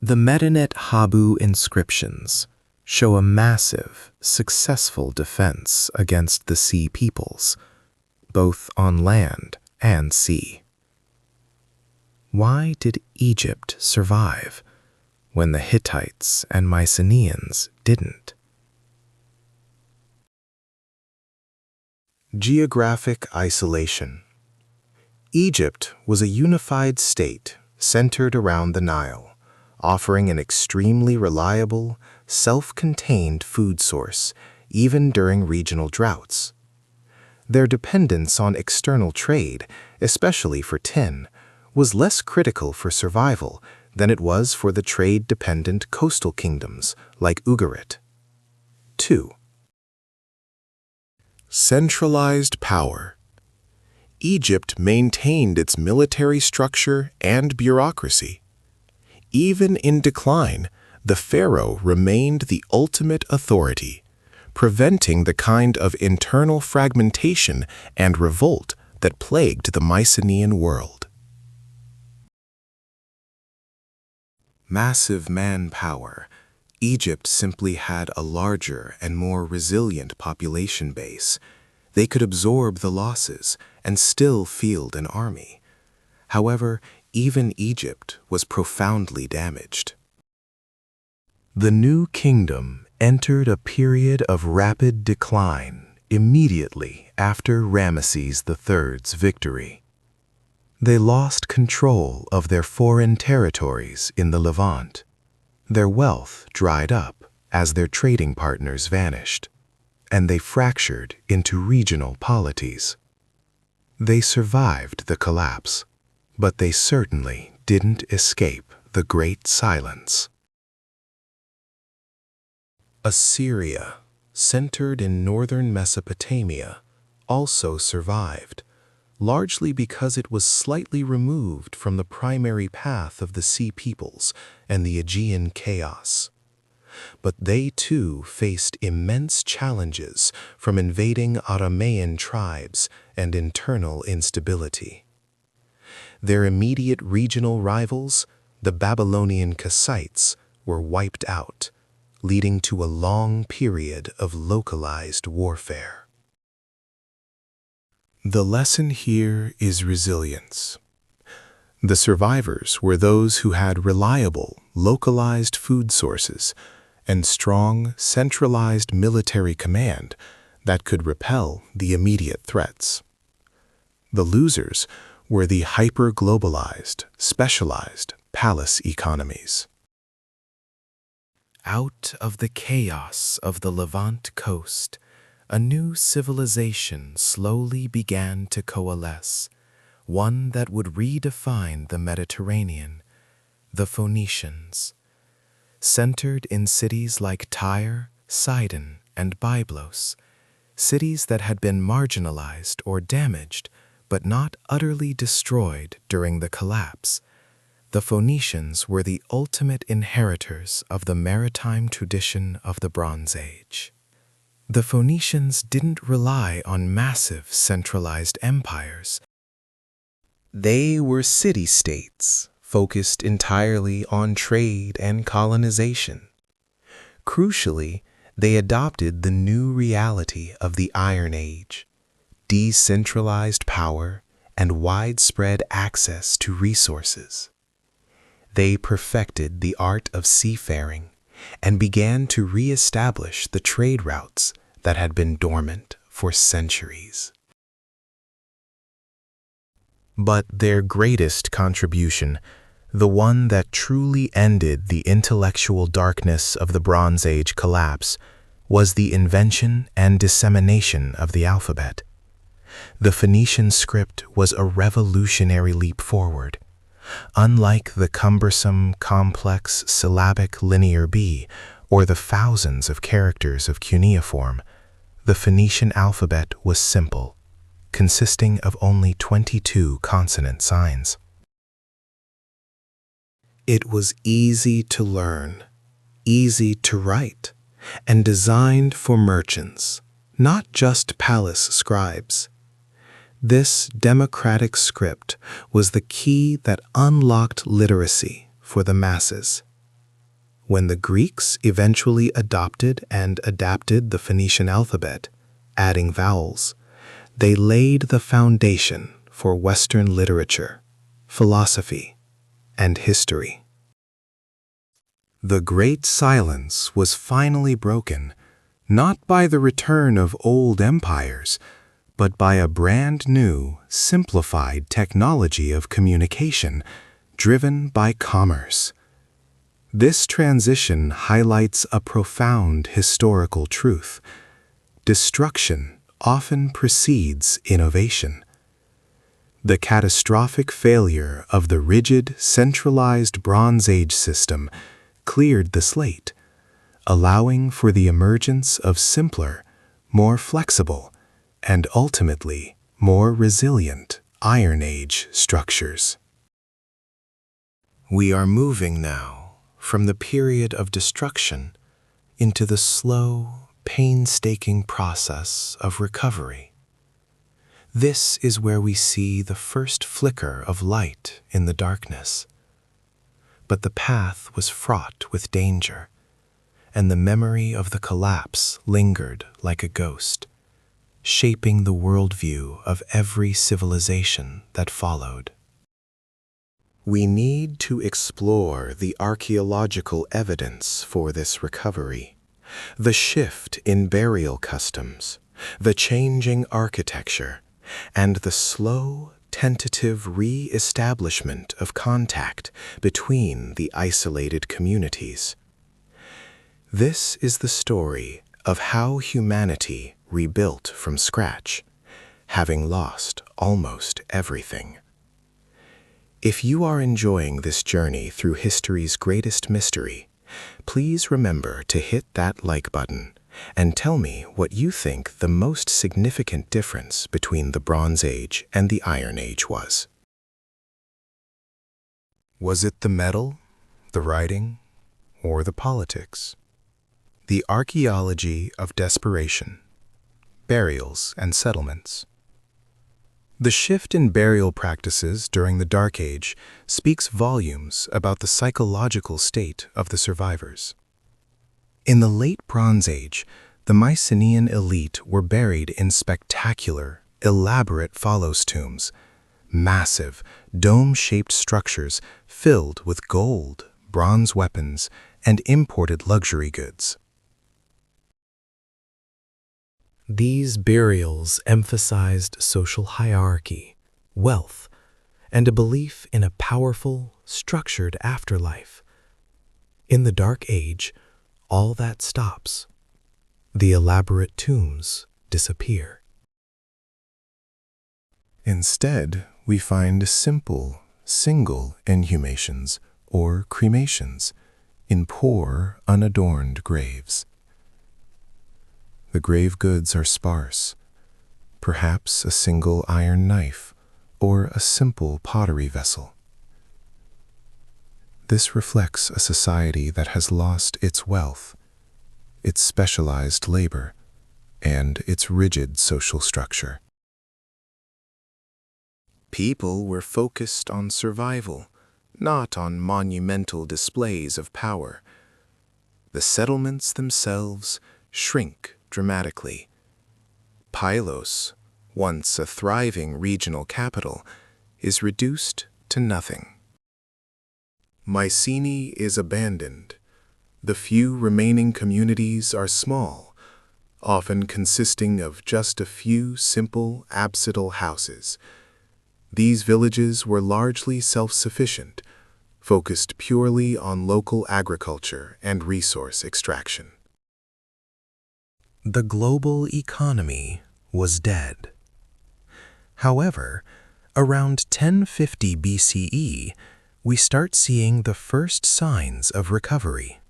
The Medinet Habu inscriptions show a massive, successful defense against the Sea peoples, both on land and sea. Why did Egypt survive when the Hittites and Mycenaeans didn't? Geographic isolation. Egypt was a unified state centered around the Nile, offering an extremely reliable, self-contained food source even during regional droughts. Their dependence on external trade, especially for tin, was less critical for survival than it was for the trade-dependent coastal kingdoms like Ugarit. 2. Centralized power. Egypt maintained its military structure and bureaucracy. Even in decline, the pharaoh remained the ultimate authority, preventing the kind of internal fragmentation and revolt that plagued the Mycenaean world. Massive manpower. Egypt simply had a larger and more resilient population base. They could absorb the losses and still field an army. However, even Egypt was profoundly damaged. The new kingdom entered a period of rapid decline immediately after Ramesses III's victory. They lost control of their foreign territories in the Levant. Their wealth dried up as their trading partners vanished, and they fractured into regional polities. They survived the collapse, but they certainly didn't escape the Great Silence. Assyria, centered in northern Mesopotamia, also survived, largely because it was slightly removed from the primary path of the Sea peoples and the Aegean chaos. But they too faced immense challenges from invading Aramaean tribes and internal instability. Their immediate regional rivals, the Babylonian Kassites, were wiped out, leading to a long period of localized warfare. The lesson here is resilience. The survivors were those who had reliable, localized food sources and strong, centralized military command that could repel the immediate threats. The losers were the hyper-globalized, specialized palace economies. Out of the chaos of the Levant coast, a new civilization slowly began to coalesce, one that would redefine the Mediterranean, the Phoenicians. Centered in cities like Tyre, Sidon, and Byblos, cities that had been marginalized or damaged, but not utterly destroyed during the collapse, the Phoenicians were the ultimate inheritors of the maritime tradition of the Bronze Age. The Phoenicians didn't rely on massive centralized empires. They were city-states focused entirely on trade and colonization. Crucially, they adopted the new reality of the Iron Age, decentralized power and widespread access to resources. They perfected the art of seafaring and began to re-establish the trade routes that had been dormant for centuries. But their greatest contribution, the one that truly ended the intellectual darkness of the Bronze Age collapse, was the invention and dissemination of the alphabet. The Phoenician script was a revolutionary leap forward. Unlike the cumbersome, complex syllabic linear B or the thousands of characters of cuneiform, the Phoenician alphabet was simple, consisting of only 22 consonant signs. It was easy to learn, easy to write, and designed for merchants, not just palace scribes. This democratic script was the key that unlocked literacy for the masses. When the Greeks eventually adopted and adapted the Phoenician alphabet, adding vowels, they laid the foundation for Western literature, philosophy, and history. The Great Silence was finally broken, not by the return of old empires, but by a brand new, simplified technology of communication driven by commerce. This transition highlights a profound historical truth. Destruction often precedes innovation. The catastrophic failure of the rigid, centralized Bronze Age system cleared the slate, allowing for the emergence of simpler, more flexible, and ultimately more resilient Iron Age structures. We are moving now from the period of destruction into the slow, painstaking process of recovery. This is where we see the first flicker of light in the darkness. But the path was fraught with danger, and the memory of the collapse lingered like a ghost, shaping the worldview of every civilization that followed. We need to explore the archaeological evidence for this recovery, the shift in burial customs, the changing architecture, and the slow, tentative re-establishment of contact between the isolated communities. This is the story of how humanity rebuilt from scratch, having lost almost everything. If you are enjoying this journey through history's greatest mystery, please remember to hit that like button and tell me what you think the most significant difference between the Bronze Age and the Iron Age was. Was it the metal, the writing, or the politics? The archaeology of desperation, burials and settlements. The shift in burial practices during the Dark Age speaks volumes about the psychological state of the survivors. In the late Bronze Age, the Mycenaean elite were buried in spectacular, elaborate phallos tombs, massive, dome-shaped structures filled with gold, bronze weapons, and imported luxury goods. These burials emphasized social hierarchy, wealth, and a belief in a powerful, structured afterlife. In the Dark Age, all that stops. The elaborate tombs disappear. Instead, we find simple, single inhumations or cremations in poor, unadorned graves. The grave goods are sparse, perhaps a single iron knife or a simple pottery vessel. This reflects a society that has lost its wealth, its specialized labor, and its rigid social structure. People were focused on survival, not on monumental displays of power. The settlements themselves shrink dramatically. Pylos, once a thriving regional capital, is reduced to nothing. Mycenae is abandoned. The few remaining communities are small, often consisting of just a few simple apsidal houses. These villages were largely self-sufficient, focused purely on local agriculture and resource extraction. The global economy was dead. However, around 1050 BCE, we start seeing the first signs of recovery,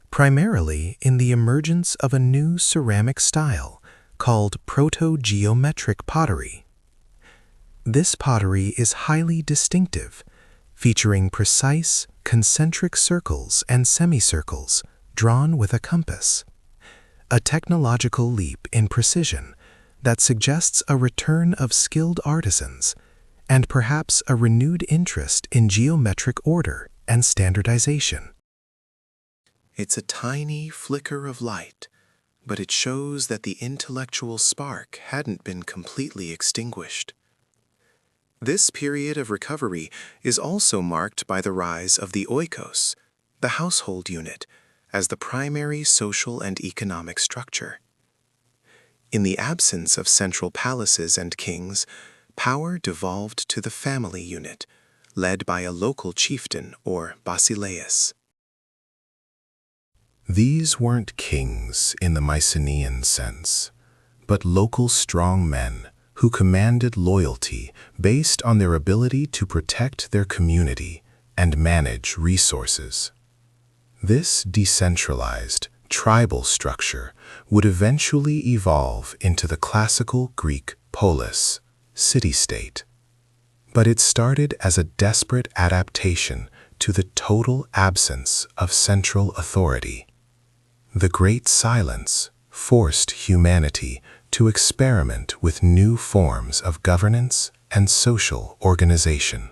primarily in the emergence of a new ceramic style called proto-geometric pottery. This pottery is highly distinctive, featuring precise, concentric circles and semicircles drawn with a compass, a technological leap in precision that suggests a return of skilled artisans and perhaps a renewed interest in geometric order and standardization. It's a tiny flicker of light, but it shows that the intellectual spark hadn't been completely extinguished. This period of recovery is also marked by the rise of the oikos, the household unit, as the primary social and economic structure. In the absence of central palaces and kings, power devolved to the family unit, led by a local chieftain or basileus. These weren't kings in the Mycenaean sense, but local strongmen who commanded loyalty based on their ability to protect their community and manage resources. This decentralized, tribal structure would eventually evolve into the classical Greek polis, city-state. But it started as a desperate adaptation to the total absence of central authority. The Great Silence forced humanity to experiment with new forms of governance and social organization.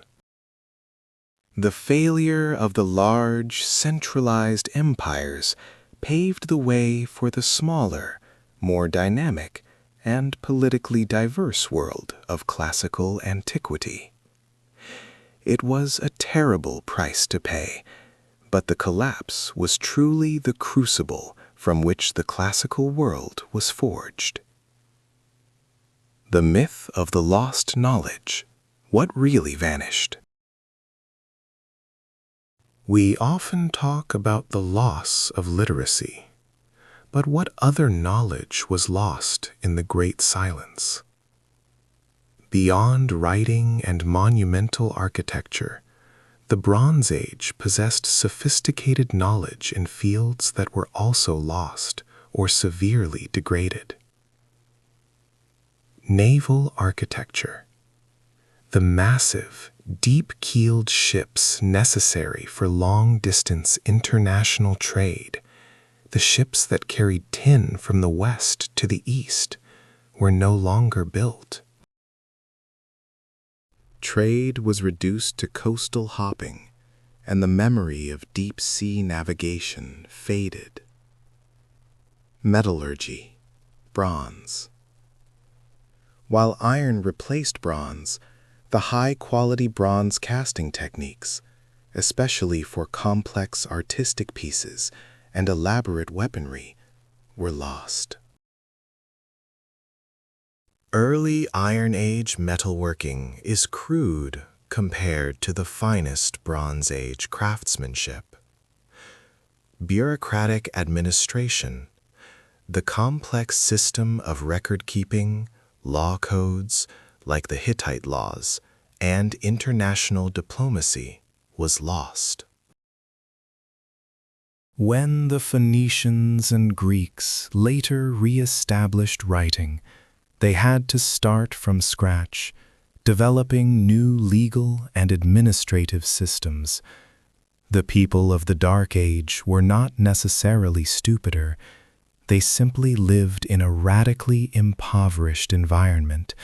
The failure of the large, centralized empires paved the way for the smaller, more dynamic, and politically diverse world of classical antiquity. It was a terrible price to pay, but the collapse was truly the crucible from which the classical world was forged. The myth of the lost knowledge. What really vanished? We often talk about the loss of literacy, but what other knowledge was lost in the Great Silence? Beyond writing and monumental architecture, the Bronze Age possessed sophisticated knowledge in fields that were also lost or severely degraded. Naval architecture. The massive, deep-keeled ships necessary for long-distance international trade, the ships that carried tin from the west to the east, were no longer built. Trade was reduced to coastal hopping, and the memory of deep-sea navigation faded. Metallurgy, bronze. While iron replaced bronze, the high-quality bronze casting techniques, especially for complex artistic pieces and elaborate weaponry, were lost. Early Iron Age metalworking is crude compared to the finest Bronze Age craftsmanship. Bureaucratic administration, the complex system of record-keeping, law codes, like the Hittite laws, and international diplomacy was lost. When the Phoenicians and Greeks later re-established writing, they had to start from scratch, developing new legal and administrative systems. The people of the Dark Age were not necessarily stupider. They simply lived in a radically impoverished environment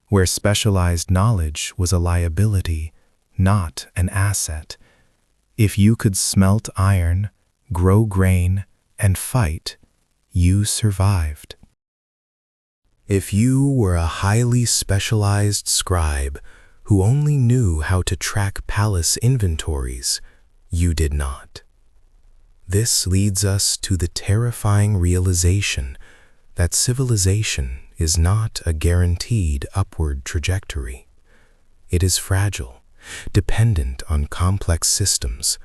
where specialized knowledge was a liability, not an asset. If you could smelt iron, grow grain, and fight, you survived. If you were a highly specialized scribe who only knew how to track palace inventories, you did not. This leads us to the terrifying realization that civilization is not a guaranteed upward trajectory. It is fragile, dependent on complex systems,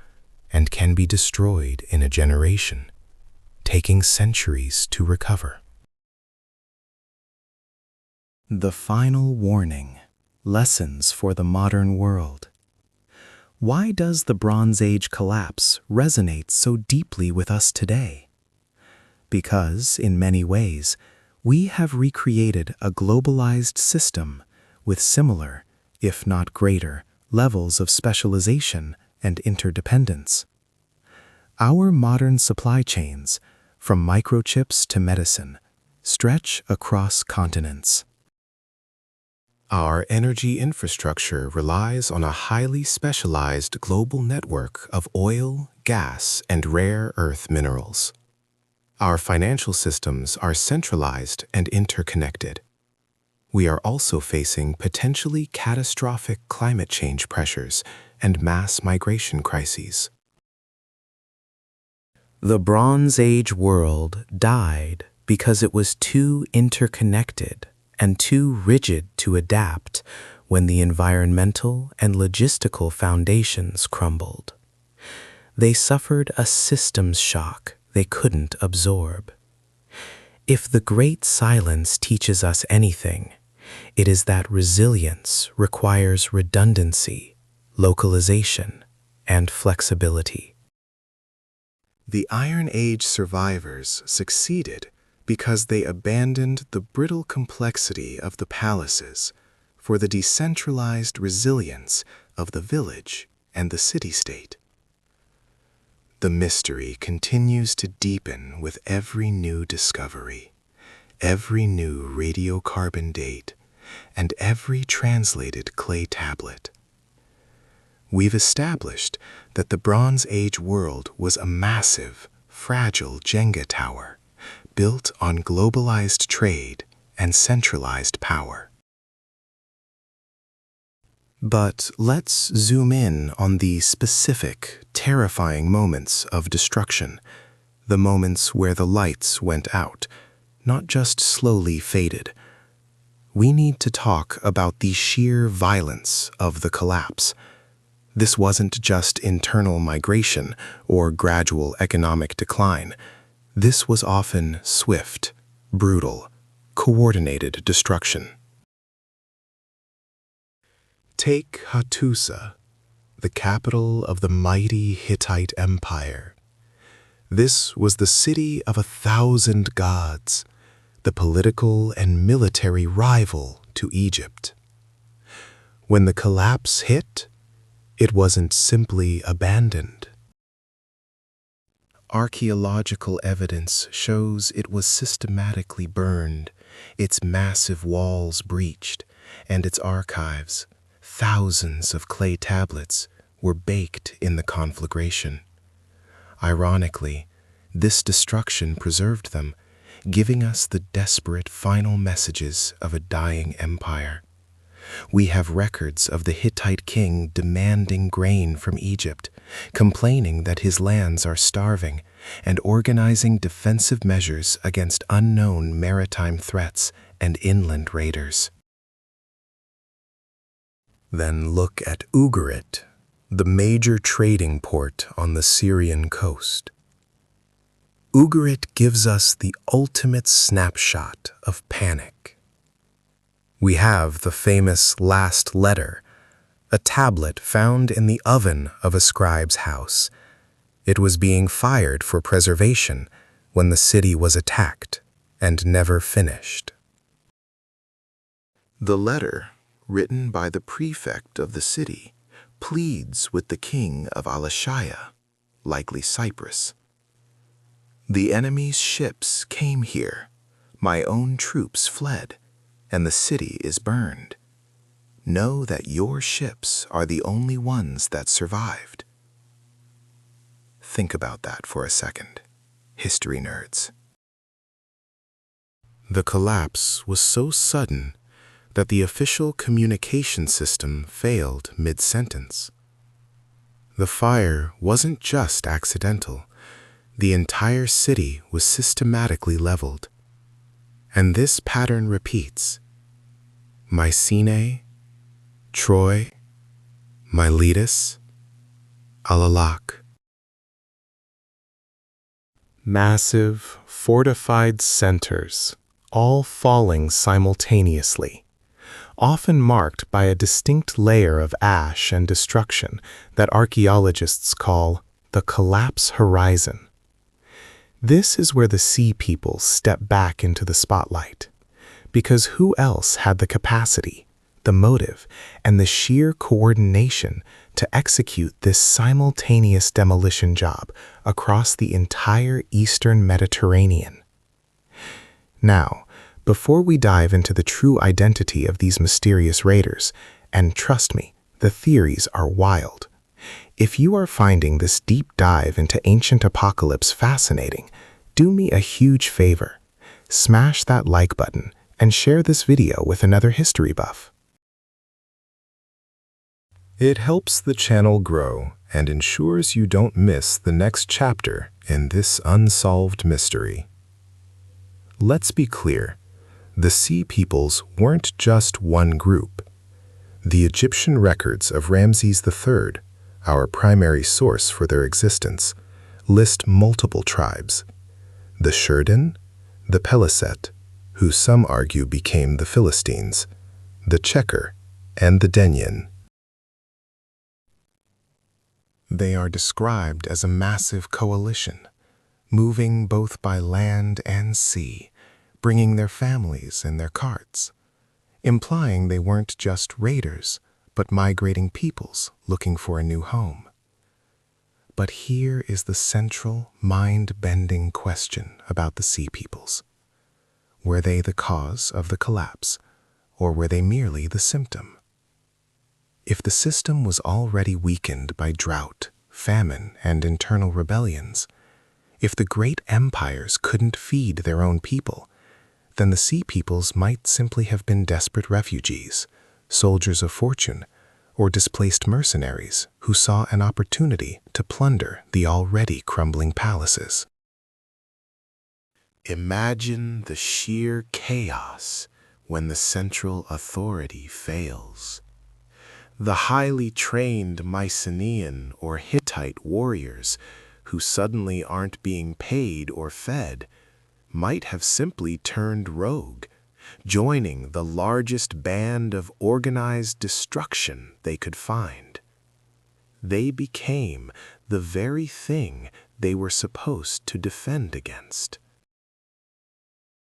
and can be destroyed in a generation, taking centuries to recover. The final warning: lessons for the modern world. Why does the Bronze Age collapse resonate so deeply with us today? Because, in many ways, we have recreated a globalized system with similar, if not greater, levels of specialization and interdependence. Our modern supply chains, from microchips to medicine, stretch across continents. Our energy infrastructure relies on a highly specialized global network of oil, gas, and rare earth minerals. Our financial systems are centralized and interconnected. We are also facing potentially catastrophic climate change pressures and mass migration crises. The Bronze Age world died because it was too interconnected and too rigid to adapt when the environmental and logistical foundations crumbled. They suffered a systems shock they couldn't absorb. If the Great Silence teaches us anything, it is that resilience requires redundancy, localization, and flexibility. The Iron Age survivors succeeded because they abandoned the brittle complexity of the palaces for the decentralized resilience of the village and the city-state. The mystery continues to deepen with every new discovery, every new radiocarbon date, and every translated clay tablet. We've established that the Bronze Age world was a massive, fragile Jenga tower built on globalized trade and centralized power. But let's zoom in on the specific, terrifying moments of destruction, the moments where the lights went out, not just slowly faded. We need to talk about the sheer violence of the collapse. This wasn't just internal migration or gradual economic decline. This was often swift, brutal, coordinated destruction. Take Hattusa, the capital of the mighty Hittite Empire. This was the city of 1,000 gods, the political and military rival to Egypt. When the collapse hit, it wasn't simply abandoned. Archaeological evidence shows it was systematically burned, its massive walls breached, and its archives, thousands of clay tablets, were baked in the conflagration. Ironically, this destruction preserved them, giving us the desperate final messages of a dying empire. We have records of the Hittite king demanding grain from Egypt, complaining that his lands are starving, and organizing defensive measures against unknown maritime threats and inland raiders. Then look at Ugarit, the major trading port on the Syrian coast. Ugarit gives us the ultimate snapshot of panic. We have the famous last letter, a tablet found in the oven of a scribe's house. It was being fired for preservation when the city was attacked and never finished. The letter, written by the prefect of the city, pleads with the king of Alashaya, likely Cyprus. The enemy's ships came here, my own troops fled, and the city is burned. Know that your ships are the only ones that survived. Think about that for a second, history nerds. The collapse was so sudden that the official communication system failed mid-sentence. The fire wasn't just accidental. The entire city was systematically leveled. And this pattern repeats. Mycenae, Troy, Miletus, Alalak. Massive, fortified centers, all falling simultaneously, often marked by a distinct layer of ash and destruction that archaeologists call the collapse horizon. This is where the sea peoples step back into the spotlight, because who else had the capacity, the motive, and the sheer coordination to execute this simultaneous demolition job across the entire eastern Mediterranean? Now, before we dive into the true identity of these mysterious raiders, and trust me, the theories are wild. If you are finding this deep dive into ancient apocalypse fascinating, do me a huge favor. Smash that like button and share this video with another history buff. It helps the channel grow and ensures you don't miss the next chapter in this unsolved mystery. Let's be clear, the Sea Peoples weren't just one group. The Egyptian records of Ramses III, our primary source for their existence, list multiple tribes. The Shurden, the Peliset, who some argue became the Philistines, the Checker, and the Denyen. They are described as a massive coalition, moving both by land and sea, bringing their families in their carts, implying they weren't just raiders, but migrating peoples looking for a new home. But here is the central, mind-bending question about the Sea Peoples. Were they the cause of the collapse, or were they merely the symptom? If the system was already weakened by drought, famine, and internal rebellions, if the great empires couldn't feed their own people, then the Sea Peoples might simply have been desperate refugees, soldiers of fortune, or displaced mercenaries who saw an opportunity to plunder the already crumbling palaces. Imagine the sheer chaos when the central authority fails. The highly trained Mycenaean or Hittite warriors who suddenly aren't being paid or fed might have simply turned rogue, joining the largest band of organized destruction they could find. They became the very thing they were supposed to defend against.